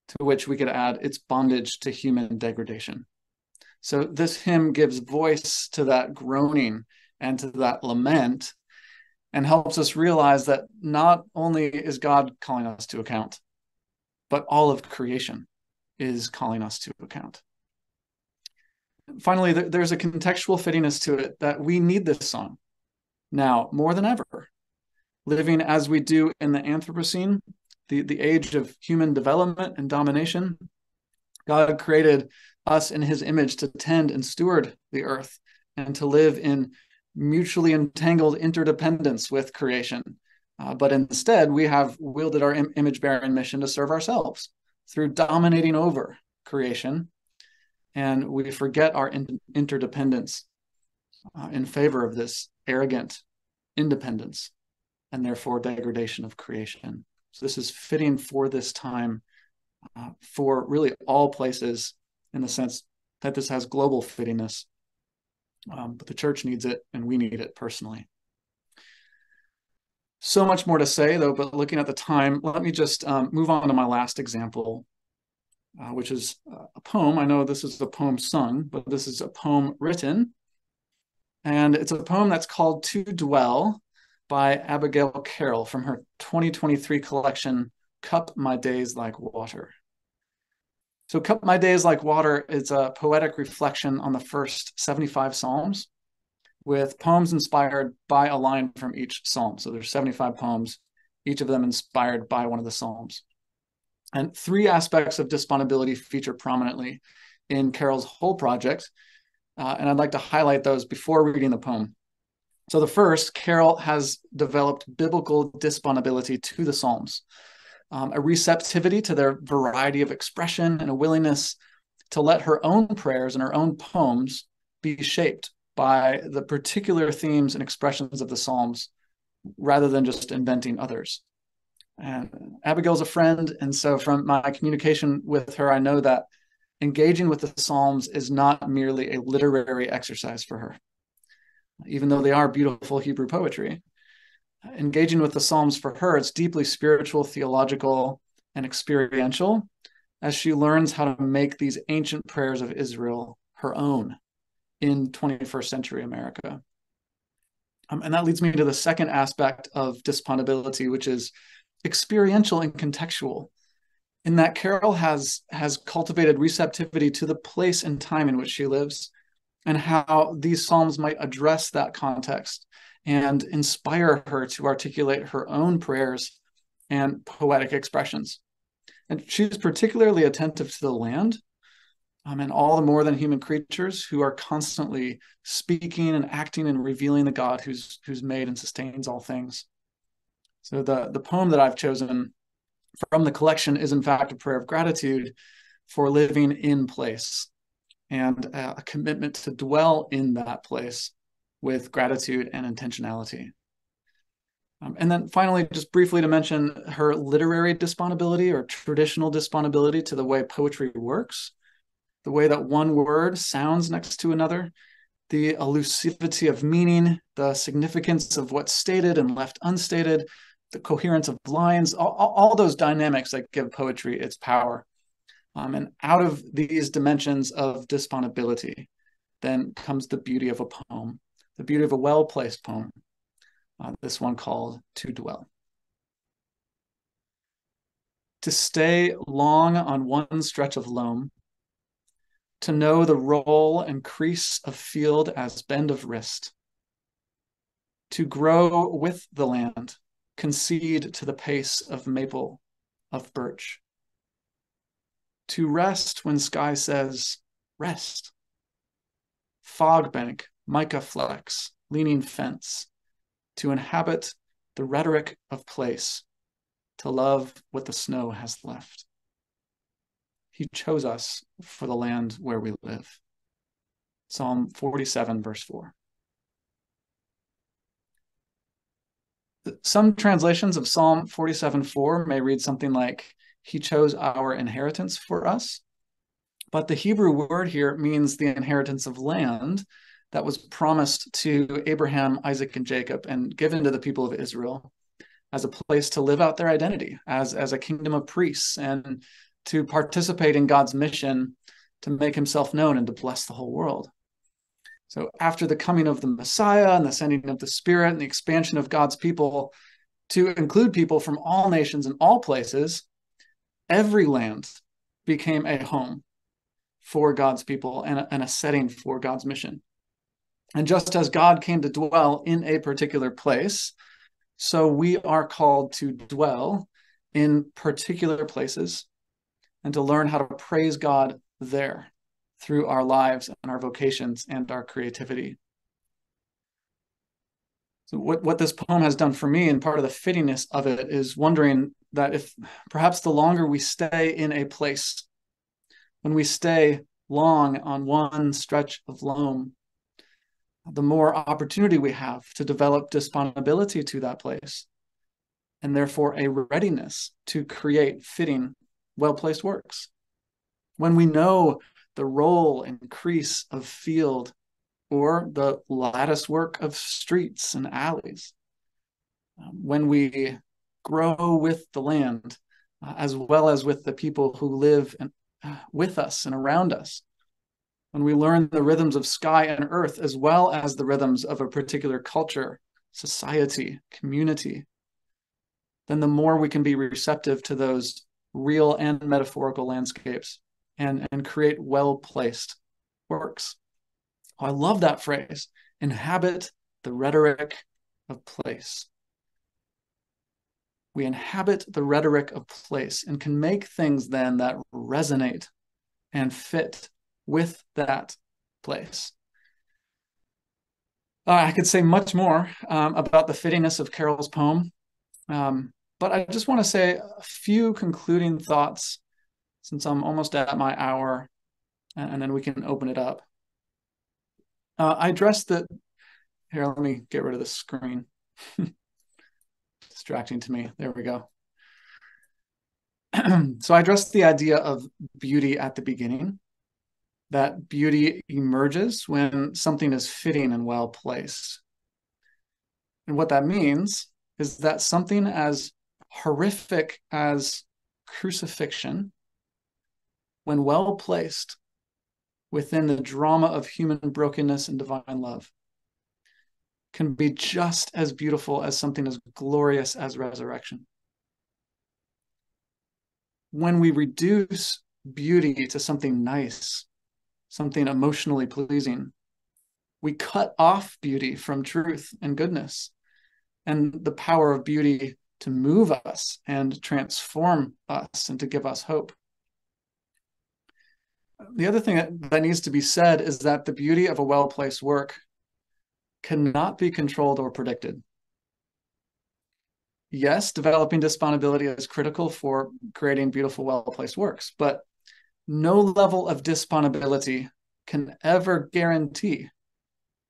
to which we could add its bondage to human degradation. So this hymn gives voice to that groaning and to that lament and helps us realize that not only is God calling us to account, but all of creation is calling us to account. Finally, there's a contextual fittingness to it that we need this song now more than ever. Living as we do in the Anthropocene, the age of human development and domination, God created us in his image to tend and steward the earth and to live in mutually entangled interdependence with creation. But instead, we have wielded our image-bearing mission to serve ourselves through dominating over creation, and we forget our interdependence in favor of this arrogant independence and therefore degradation of creation. So this is fitting for this time, for really all places, in the sense that this has global fittingness. But the church needs it, and we need it personally. So much more to say, though, but looking at the time, let me just move on to my last example, which is a poem. I know this is a poem sung, but this is a poem written. And it's a poem that's called To Dwell by Abigail Carroll from her 2023 collection, Cup My Days Like Water. So Cup My Days Like Water is a poetic reflection on the first 75 Psalms with poems inspired by a line from each Psalm. So there's 75 poems, each of them inspired by one of the Psalms. And three aspects of disponibility feature prominently in Carroll's whole project. And I'd like to highlight those before reading the poem. So the first, Carroll has developed biblical disponibility to the Psalms, a receptivity to their variety of expression and a willingness to let her own prayers and her own poems be shaped by the particular themes and expressions of the Psalms rather than just inventing others. And Abigail's a friend, and so from my communication with her, I know that engaging with the Psalms is not merely a literary exercise for her, even though they are beautiful Hebrew poetry. Engaging with the Psalms for her, it's deeply spiritual, theological, and experiential as she learns how to make these ancient prayers of Israel her own in 21st century America. And that leads me to the second aspect of disponibility, which is experiential and contextual, in that Carol has cultivated receptivity to the place and time in which she lives, and how these Psalms might address that context and inspire her to articulate her own prayers and poetic expressions. And she's particularly attentive to the land, and all the more than human creatures who are constantly speaking and acting and revealing the God who's made and sustains all things. So the poem that I've chosen from the collection is in fact a prayer of gratitude for living in place and a commitment to dwell in that place with gratitude and intentionality. And then finally, just briefly to mention her literary disponibility or traditional disponibility to the way poetry works, the way that one word sounds next to another, the elusivity of meaning, the significance of what's stated and left unstated, the coherence of lines, all those dynamics that give poetry its power. And out of these dimensions of disponibility, then comes the beauty of a poem, the beauty of a well-placed poem, this one called To Dwell. To stay long on one stretch of loam, to know the roll and crease of field as bend of wrist, to grow with the land, concede to the pace of maple, of birch, to rest when sky says, rest, fog bank, mica flex, leaning fence, to inhabit the rhetoric of place, to love what the snow has left. He chose us for the land where we live. Psalm 47, verse 4. Some translations of Psalm 47:4 may read something like, he chose our inheritance for us. But the Hebrew word here means the inheritance of land that was promised to Abraham, Isaac, and Jacob and given to the people of Israel as a place to live out their identity as a kingdom of priests and to participate in God's mission to make himself known and to bless the whole world. So after the coming of the Messiah and the sending of the Spirit and the expansion of God's people to include people from all nations and all places, every land became a home for God's people and a setting for God's mission. And just as God came to dwell in a particular place, so we are called to dwell in particular places and to learn how to praise God there through our lives and our vocations and our creativity. So what this poem has done for me, and part of the fittingness of it, is wondering that if perhaps the longer we stay in a place, when we stay long on one stretch of loam, the more opportunity we have to develop disponibility to that place, and therefore a readiness to create fitting, well-placed works. When we know the roll and crease of field or the lattice work of streets and alleys, when we grow with the land, as well as with the people who live with us and around us, when we learn the rhythms of sky and earth, as well as the rhythms of a particular culture, society, community, then the more we can be receptive to those real and metaphorical landscapes and create well-placed works. Oh, I love that phrase, inhabit the rhetoric of place. We inhabit the rhetoric of place and can make things then that resonate and fit with that place. I could say much more about the fittingness of Carol's poem, but I just want to say a few concluding thoughts since I'm almost at my hour, and then we can open it up. I addressed that. Here, let me get rid of the screen. Distracting to me. There we go. So I addressed the idea of beauty at the beginning, that beauty emerges when something is fitting and well placed. And what that means is that something as horrific as crucifixion, when well placed within the drama of human brokenness and divine love, can be just as beautiful as something as glorious as resurrection. When we reduce beauty to something nice, something emotionally pleasing, we cut off beauty from truth and goodness and the power of beauty to move us and transform us and to give us hope. The other thing that needs to be said is that the beauty of a well-placed work cannot be controlled or predicted. Yes, developing disponibility is critical for creating beautiful, well-placed works, but no level of disponibility can ever guarantee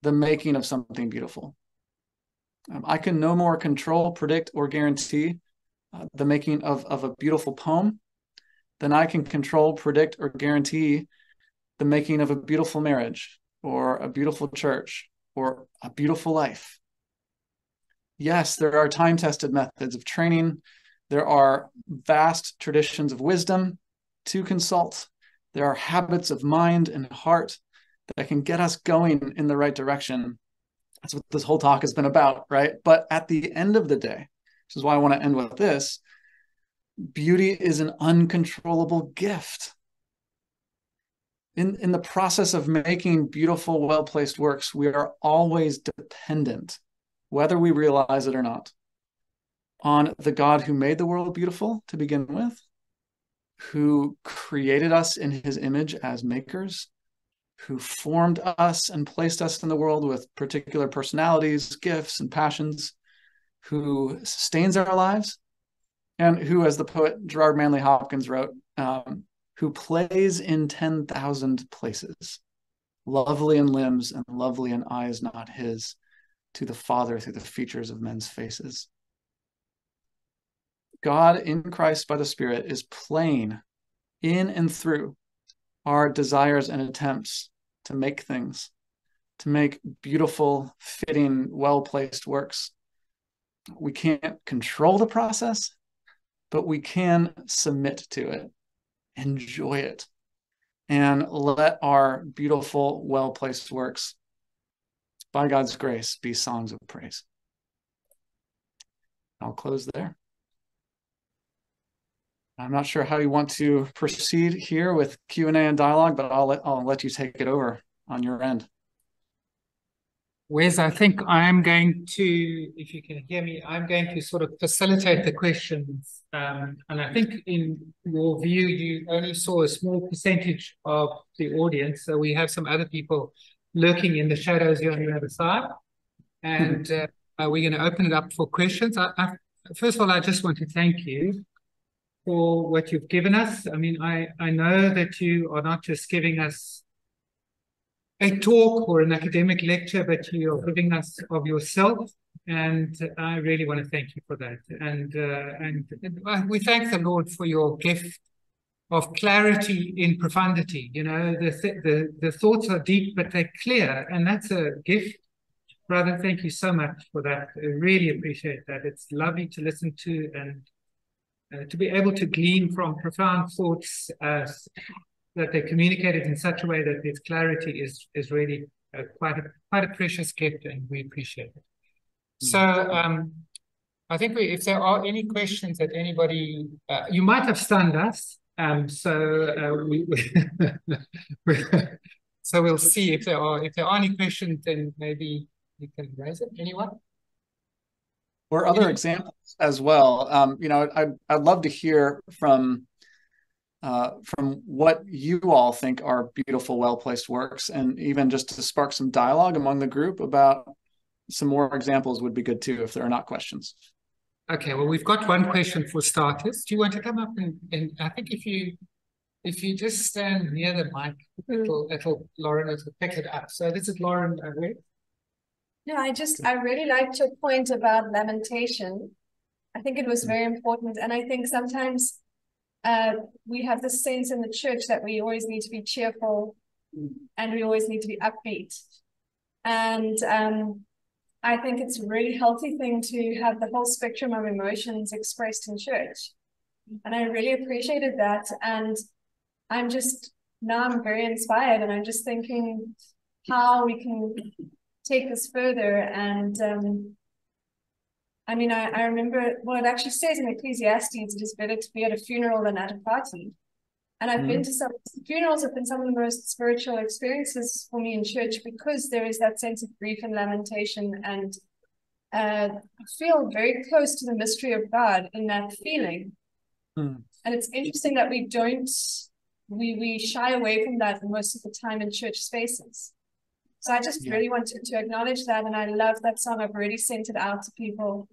the making of something beautiful. I can no more control, predict, or guarantee the making of a beautiful poem than I can control, predict, or guarantee the making of a beautiful marriage or a beautiful church or a beautiful life. Yes, there are time-tested methods of training. There are vast traditions of wisdom to consult. There are habits of mind and heart that can get us going in the right direction. That's what this whole talk has been about, right? But at the end of the day, which is why I want to end with this, beauty is an uncontrollable gift. In the process of making beautiful, well-placed works, we are always dependent, whether we realize it or not, on the God who made the world beautiful to begin with, who created us in his image as makers, who formed us and placed us in the world with particular personalities, gifts, and passions, who sustains our lives, and who, as the poet Gerard Manley Hopkins wrote, who plays in 10,000 places, lovely in limbs and lovely in eyes not his, to the Father through the features of men's faces. God in Christ by the Spirit is playing in and through our desires and attempts to make things, to make beautiful, fitting, well-placed works. We can't control the process, but we can submit to it, enjoy it, and let our beautiful, well-placed works, by God's grace, be songs of praise. I'll close there. I'm not sure how you want to proceed here with Q&A and dialogue, but I'll let you take it over on your end. Wes, I think I'm going to, if you can hear me, I'm going to sort of facilitate the questions. And I think in your view, you only saw a small percentage of the audience. So we have some other people lurking in the shadows here on the other side. And we're going to open it up for questions. First of all, I just want to thank you for what you've given us. I mean, I know that you are not just giving us a talk or an academic lecture, but you are giving us of yourself, and I really want to thank you for that. And we thank the Lord for your gift of clarity in profundity. You know, the thoughts are deep, but they're clear, and that's a gift. Brother, thank you so much for that. I really appreciate that. It's lovely to listen to and to be able to glean from profound thoughts that they're communicated in such a way that there's clarity is really quite a precious gift, and we appreciate it. So I think if there are any questions that anybody, you might have stunned us. So we'll see if there are any questions, then maybe you can raise it. Anyone? Or other examples as well. You know, I'd love to hear from what you all think are beautiful, well-placed works, and even just to spark some dialogue among the group about some more examples would be good too, if there are not questions. Okay, well, we've got one question for starters. Do you want to come up and I think if you just stand near the mic, Lauren will pick it up. So this is Lauren. No, I really liked your point about lamentation. I think it was very important. And I think sometimes we have this sense in the church that we always need to be cheerful and we always need to be upbeat. And I think it's a really healthy thing to have the whole spectrum of emotions expressed in church. And I really appreciated that. And now I'm very inspired, and I'm just thinking how we can take this further. And I mean, I remember, well, it actually says in Ecclesiastes, it is better to be at a funeral than at a party. And I've been to some funerals, have been some of the most spiritual experiences for me in church, because there is that sense of grief and lamentation, and I feel very close to the mystery of God in that feeling. And it's interesting that we shy away from that most of the time in church spaces. So I just really wanted to acknowledge that, and I love that song. I've already sent it out to people.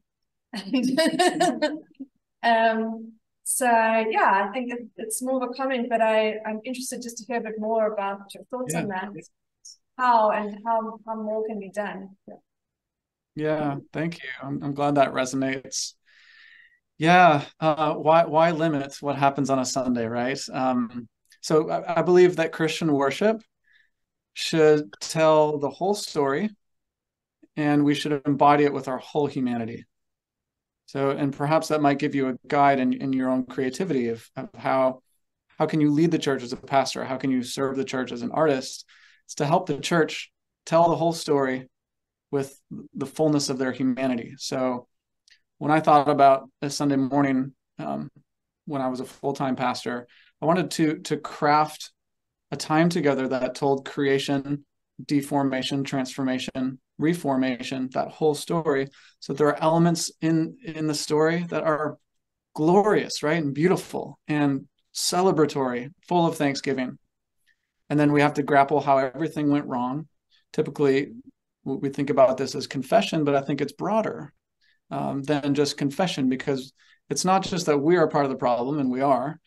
So yeah, I think it's more of a comment, but I'm interested just to hear a bit more about your thoughts on that. How more can be done. Yeah, thank you. I'm glad that resonates. Yeah, why limit what happens on a Sunday, right? So I believe that Christian worship should tell the whole story, and we should embody it with our whole humanity. So, and perhaps that might give you a guide in your own creativity of how can you lead the church as a pastor? How can you serve the church as an artist? It's to help the church tell the whole story with the fullness of their humanity. So when I thought about a Sunday morning, when I was a full-time pastor, I wanted to craft a time together that told creation, deformation, transformation, reformation, that whole story. So there are elements in the story that are glorious, right? And beautiful and celebratory, full of thanksgiving. And then we have to grapple how everything went wrong. Typically, we think about this as confession, but I think it's broader than just confession, because it's not just that we are part of the problem, and we are.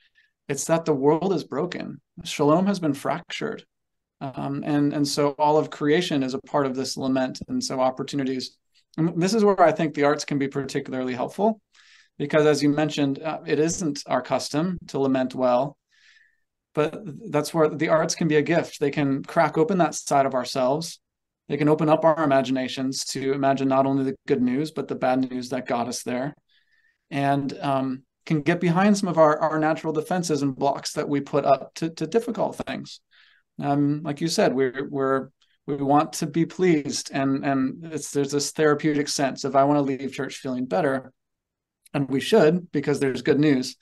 It's that the world is broken. Shalom has been fractured. And so all of creation is a part of this lament. And so opportunities, and this is where I think the arts can be particularly helpful, because as you mentioned, it isn't our custom to lament well, but that's where the arts can be a gift. They can crack open that side of ourselves. They can open up our imaginations to imagine not only the good news, but the bad news that got us there, and can get behind some of our natural defenses and blocks that we put up to difficult things. Like you said, we want to be pleased, and there's this therapeutic sense of I want to leave church feeling better, and we should, because there's good news,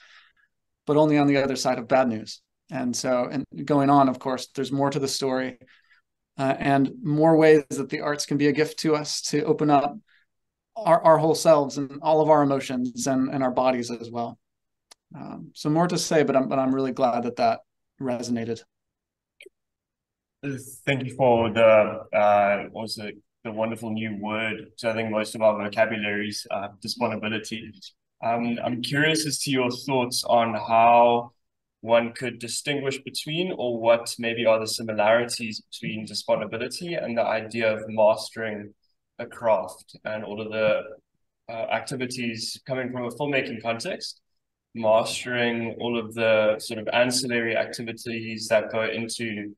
but only on the other side of bad news. And so, and going on, of course, there's more to the story, and more ways that the arts can be a gift to us to open up our whole selves and all of our emotions and our bodies as well. So more to say, but I'm really glad that resonated. Thank you for the wonderful new word. So I think most of our vocabulary is disponibility. I'm curious as to your thoughts on how one could distinguish between, or what maybe are the similarities between disponibility and the idea of mastering a craft, and all of the activities coming from a filmmaking context, mastering all of the sort of ancillary activities that go into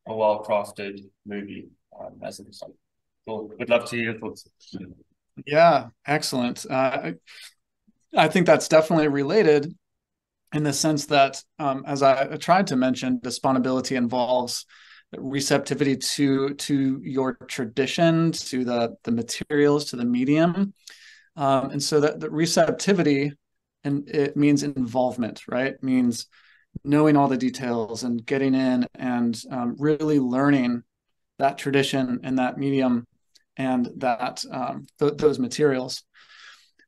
a well-crafted movie, as an example. So would love to hear your thoughts. Yeah, excellent. I think that's definitely related in the sense that, as I tried to mention, disponibility involves receptivity to your tradition, to the materials, to the medium. And so that the receptivity, and it means involvement, right? It means knowing all the details and getting in and really learning that tradition and that medium and that those materials.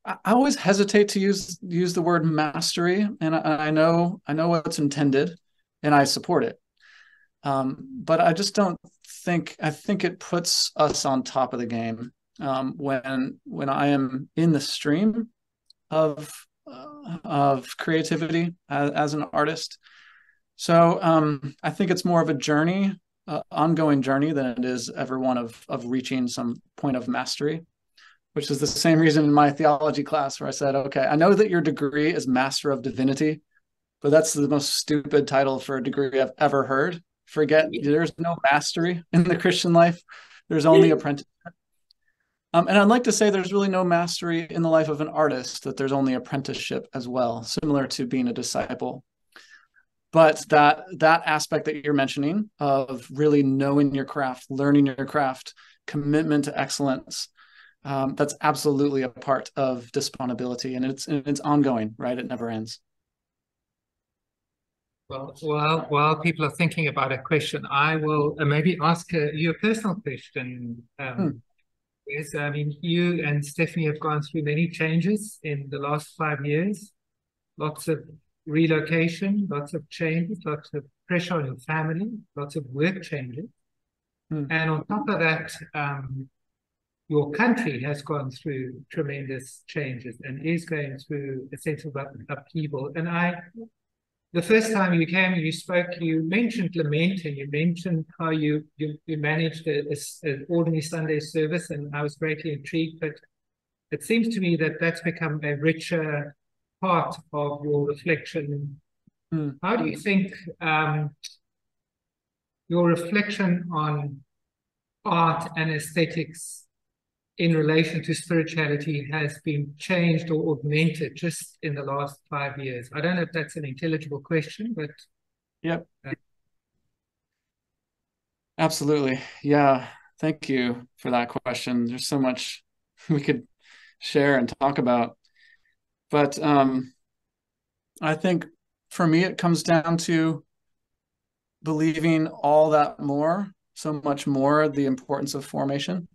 I always hesitate to use the word mastery, and I know what's intended, and I support it. But I just don't think, I think it puts us on top of the game when I am in the stream of creativity as an artist. So I think it's more of a journey, ongoing journey, than it is ever one of reaching some point of mastery, which is the same reason in my theology class where I said, okay, I know that your degree is Master of Divinity, but that's the most stupid title for a degree I've ever heard. Forget, there's no mastery in the Christian life. There's only apprenticeship. And I'd like to say there's really no mastery in the life of an artist, that there's only apprenticeship as well, similar to being a disciple. But that aspect that you're mentioning of really knowing your craft, learning your craft, commitment to excellence, that's absolutely a part of disponibility, and it's ongoing, right? It never ends. Well, while people are thinking about a question, I will maybe ask you a personal question. Yes, I mean, you and Stephanie have gone through many changes in the last 5 years, lots of relocation, lots of changes, lots of pressure on your family, lots of work changes. And on top of that, your country has gone through tremendous changes and is going through a sense of upheaval. And the first time you came and you spoke, you mentioned lament, and you mentioned how you managed an ordinary Sunday service, and I was greatly intrigued. But it seems to me that that's become a richer part of your reflection. How do you think your reflection on art and aesthetics in relation to spirituality has been changed or augmented just in the last 5 years? I don't know if that's an intelligible question, but... Yep. Absolutely. Yeah. Thank you for that question. There's so much we could share and talk about. But I think for me, it comes down to believing all that more, so much more, the importance of formation.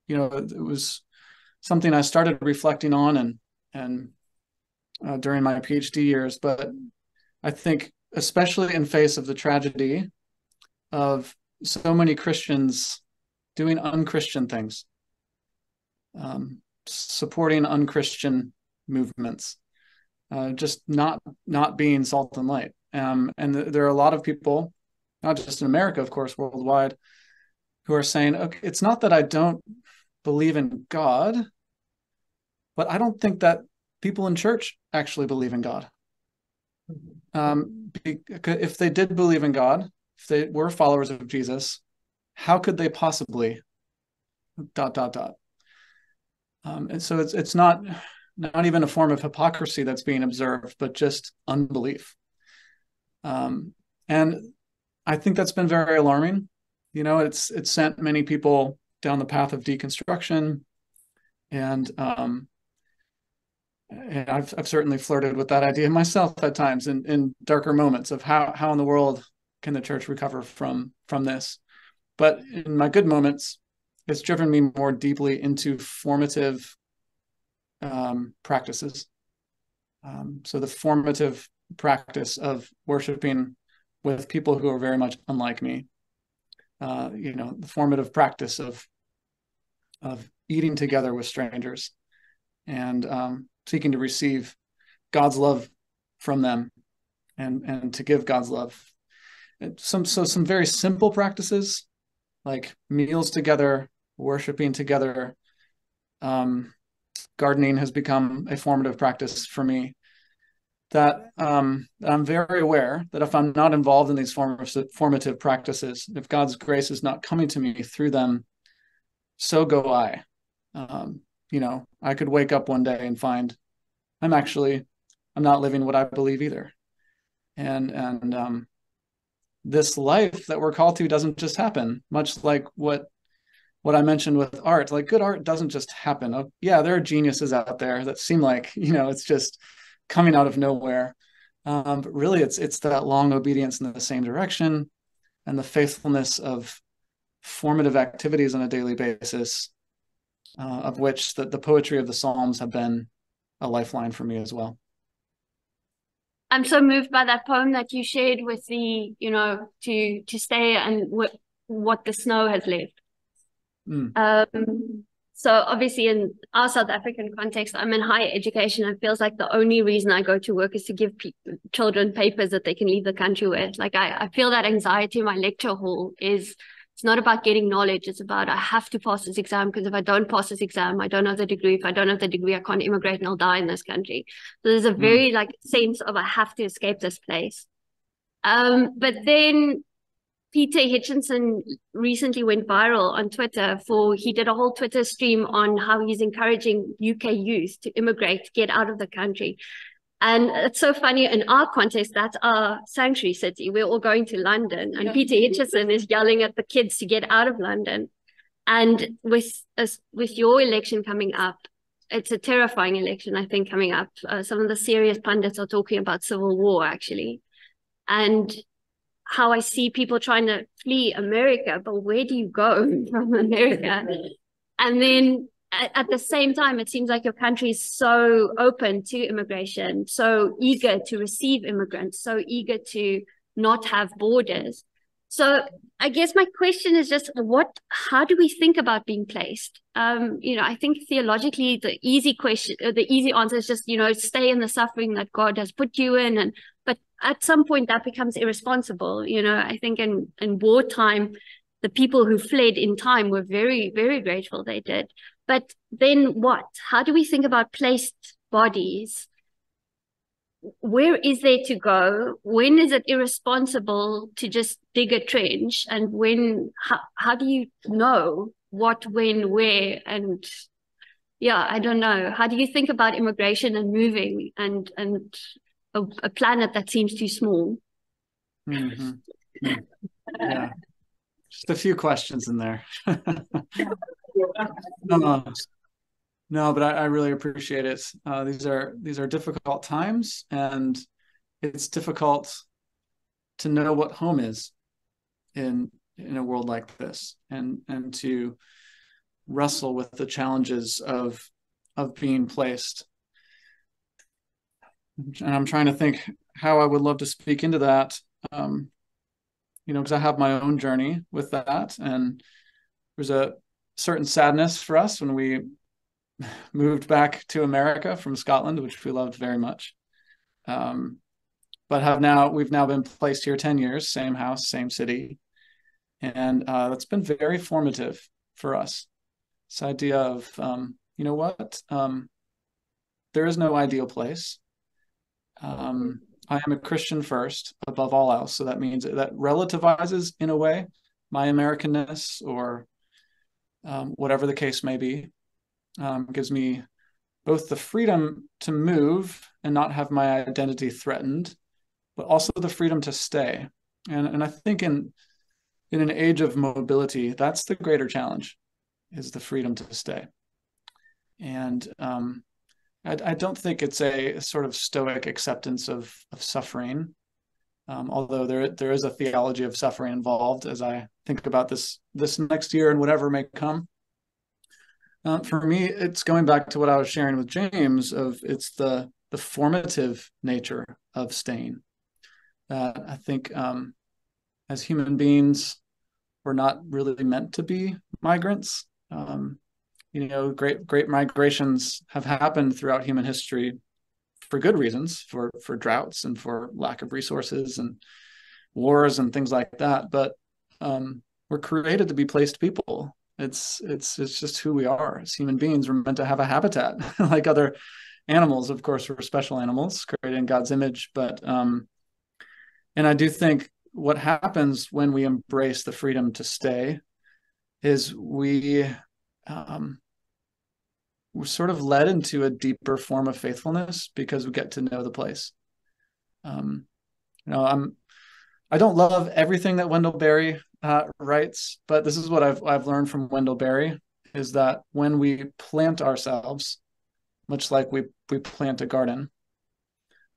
It was something I started reflecting on and during my PhD years, but I think especially in face of the tragedy of so many Christians doing unchristian things, supporting unchristian movements, just not being salt and light. And there are a lot of people, not just in America, of course, worldwide, who are saying, okay, it's not that I don't believe in God, but I don't think that people in church actually believe in God. If they did believe in God, if they were followers of Jesus, how could they possibly ... And so it's not even a form of hypocrisy that's being observed, but just unbelief. And I think that's been very alarming. It's sent many people down the path of deconstruction, and I've certainly flirted with that idea myself at times in darker moments of how in the world can the church recover from this. But in my good moments, it's driven me more deeply into formative practices. So the formative practice of worshiping with people who are very much unlike me. The formative practice of eating together with strangers and seeking to receive God's love from them and to give God's love. Some very simple practices like meals together, worshiping together. Gardening has become a formative practice for me that I'm very aware that if I'm not involved in these formative practices, if God's grace is not coming to me through them, so go I. I could wake up one day and find I'm not living what I believe either. And this life that we're called to doesn't just happen, much like what I mentioned with art. Like, good art doesn't just happen. Oh, yeah, there are geniuses out there that seem like, it's just coming out of nowhere. But really, it's that long obedience in the same direction and the faithfulness of formative activities on a daily basis, of which the poetry of the Psalms have been a lifeline for me as well. I'm so moved by that poem that you shared with the, to stay and what the snow has left. So obviously in our South African context, I'm in higher education. It feels like the only reason I go to work is to give children papers that they can leave the country with. Like I feel that anxiety in my lecture hall is It's not about getting knowledge. It's about, I have to pass this exam, because if I don't pass this exam, I don't have the degree. If I don't have the degree, I can't immigrate and I'll die in this country. So there's a very like sense of, I have to escape this place. But then Peter Hitchinson recently went viral on Twitter he did a whole Twitter stream on how he's encouraging UK youth to immigrate, get out of the country. And it's so funny, in our context, that's our sanctuary city. We're all going to London, and Peter Hitchison is yelling at the kids to get out of London. And with your election coming up, it's a terrifying election, I think, coming up. Some of the serious pundits are talking about civil war, actually. And how I see people trying to flee America, but where do you go from America? And then at the same time, it seems like your country is so open to immigration, so eager to receive immigrants, so eager to not have borders. So I guess my question is just, how do we think about being placed? I think theologically, the easy answer is just, stay in the suffering that God has put you in. But at some point that becomes irresponsible. I think in wartime, the people who fled in time were very, very grateful they did. But then what? How do we think about placed bodies? Where is there to go? When is it irresponsible to just dig a trench? And how do you know what, when, where? And yeah, I don't know. How do you think about immigration and moving and a planet that seems too small? Yeah, just a few questions in there. No, but I really appreciate it. These are difficult times, and it's difficult to know what home is in a world like this, and to wrestle with the challenges of being placed. And I'm trying to think how I would love to speak into that, because I have my own journey with that, and there's a certain sadness for us when we moved back to America from Scotland, which we loved very much. But we've now been placed here 10 years, same house, same city. And that's been very formative for us. This idea of, there is no ideal place. I am a Christian first, above all else. So that means that relativizes, in a way, my Americanness or whatever the case may be. Gives me both the freedom to move and not have my identity threatened, but also the freedom to stay. And I think in an age of mobility, that's the greater challenge, is the freedom to stay. And I don't think it's a sort of stoic acceptance of suffering, although there is a theology of suffering involved as I think about this next year and whatever may come. For me, it's going back to what I was sharing with James it's the formative nature of staying. That I think as human beings, we're not really meant to be migrants. Great migrations have happened throughout human history for good reasons, for droughts and for lack of resources and wars and things like that. But we're created to be placed people. It's just who we are as human beings. We're meant to have a habitat like other animals. Of course, we're special animals created in God's image. But and I do think what happens when we embrace the freedom to stay is we're sort of led into a deeper form of faithfulness because we get to know the place. I don't love everything that Wendell Berry writes, but this is what I've learned from Wendell Berry, is that when we plant ourselves, much like we plant a garden,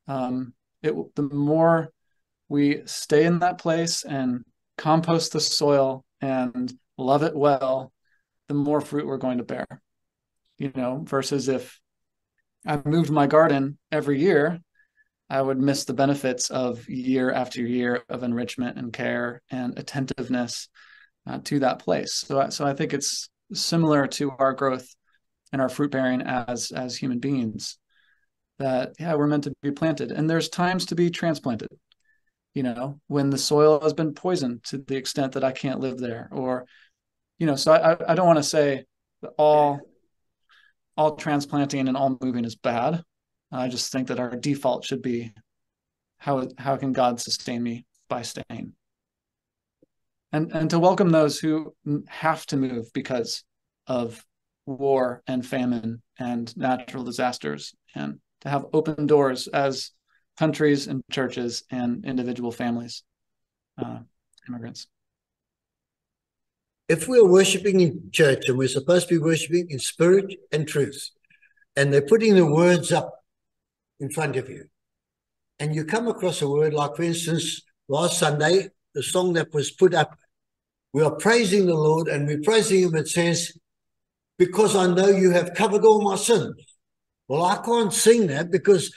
the more we stay in that place and compost the soil and love it well, the more fruit we're going to bear. Versus if I moved my garden every year, I would miss the benefits of year after year of enrichment and care and attentiveness to that place. So I think it's similar to our growth and our fruit bearing as human beings, that we're meant to be planted, and there's times to be transplanted. when the soil has been poisoned to the extent that I can't live there, or, so I don't want to say that all transplanting and all moving is bad. I just think that our default should be, how can God sustain me by staying? And to welcome those who have to move because of war and famine and natural disasters, and to have open doors as countries and churches and individual families, immigrants. If we're worshiping in church and we're supposed to be worshiping in spirit and truth, and they're putting the words up in front of you, and you come across a word like, for instance, last Sunday, the song that was put up, we are praising the Lord and we're praising him. It says, because I know you have covered all my sins. Well, I can't sing that because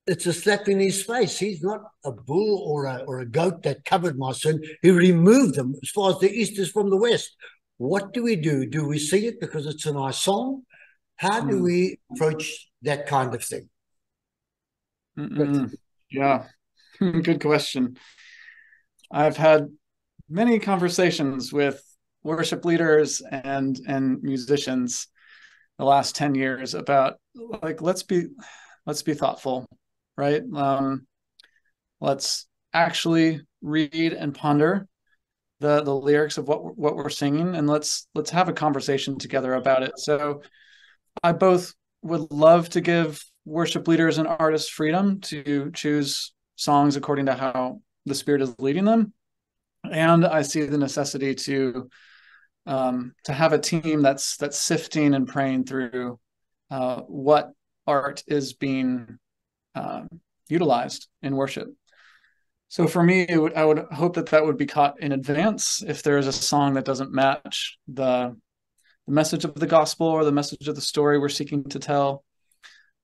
it's a slap in his face. He's not a bull or a goat that covered my sin. He removed them as far as the east is from the west. What do we do? Do we sing it because it's a nice song? How do we approach that kind of thing? Yeah, good question. I've had many conversations with worship leaders and musicians the last 10 years about, like, let's be thoughtful, right? Let's actually read and ponder the lyrics of what we're singing, and let's have a conversation together about it. So I both would love to give worship leaders and artists freedom to choose songs according to how the Spirit is leading them, and I see the necessity to have a team that's sifting and praying through what art is being utilized in worship. So for me, I would hope that would be caught in advance if there is a song that doesn't match the message of the gospel or the message of the story we're seeking to tell.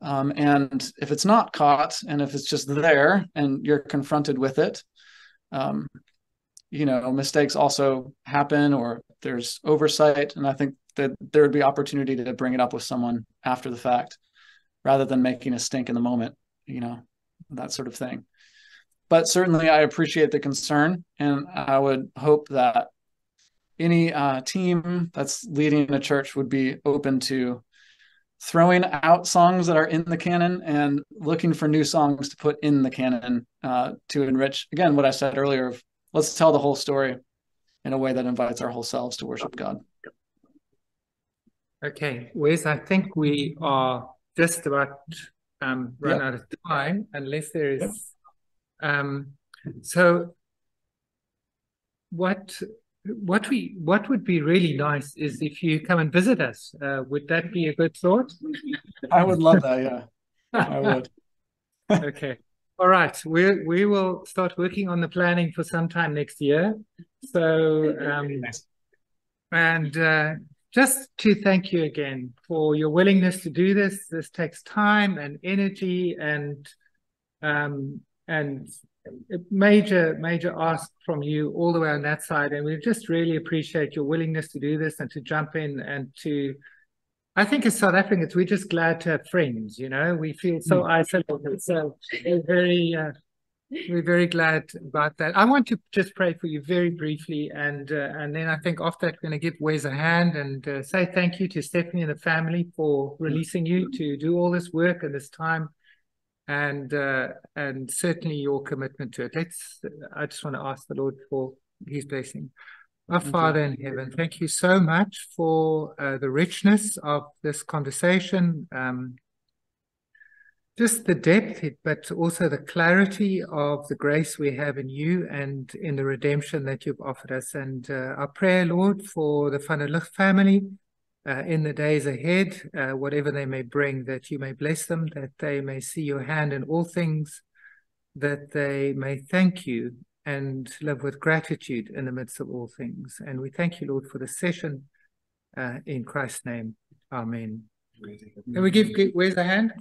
And if it's not caught, and if it's just there and you're confronted with it, mistakes also happen, or there's oversight. And I think that there would be opportunity to bring it up with someone after the fact, rather than making a stink in the moment, that sort of thing. But certainly I appreciate the concern, and I would hope that any team that's leading a church would be open to throwing out songs that are in the canon and looking for new songs to put in the canon to enrich, again, what I said earlier of, let's tell the whole story in a way that invites our whole selves to worship God. Okay, Wes, I think we are just about run out of time, unless there is. So what would be really nice is if you come and visit us. Would that be a good thought? I would love that. Yeah, I would. Okay. All right. We will start working on the planning for sometime next year. So, just to thank you again for your willingness to do this. This takes time and energy and a major ask from you all the way on that side. And we just really appreciate your willingness to do this and to jump in and to, I think as South Africans, we're just glad to have friends, we feel so isolated. So we're very glad about that. I want to just pray for you very briefly, and then I think after that, we're going to give Wes a hand and say thank you to Stephanie and the family for releasing you to do all this work and this time, and certainly your commitment to it. I just want to ask the Lord for his blessing. Our Father in heaven, thank you so much for the richness of this conversation, just the depth, but also the clarity of the grace we have in you and in the redemption that you've offered us. And our prayer, Lord, for the Vander Lugt family in the days ahead, whatever they may bring, that you may bless them, that they may see your hand in all things, that they may thank you and live with gratitude in the midst of all things. And we thank you, Lord, for this session. In Christ's name, amen. And we give Wes a hand.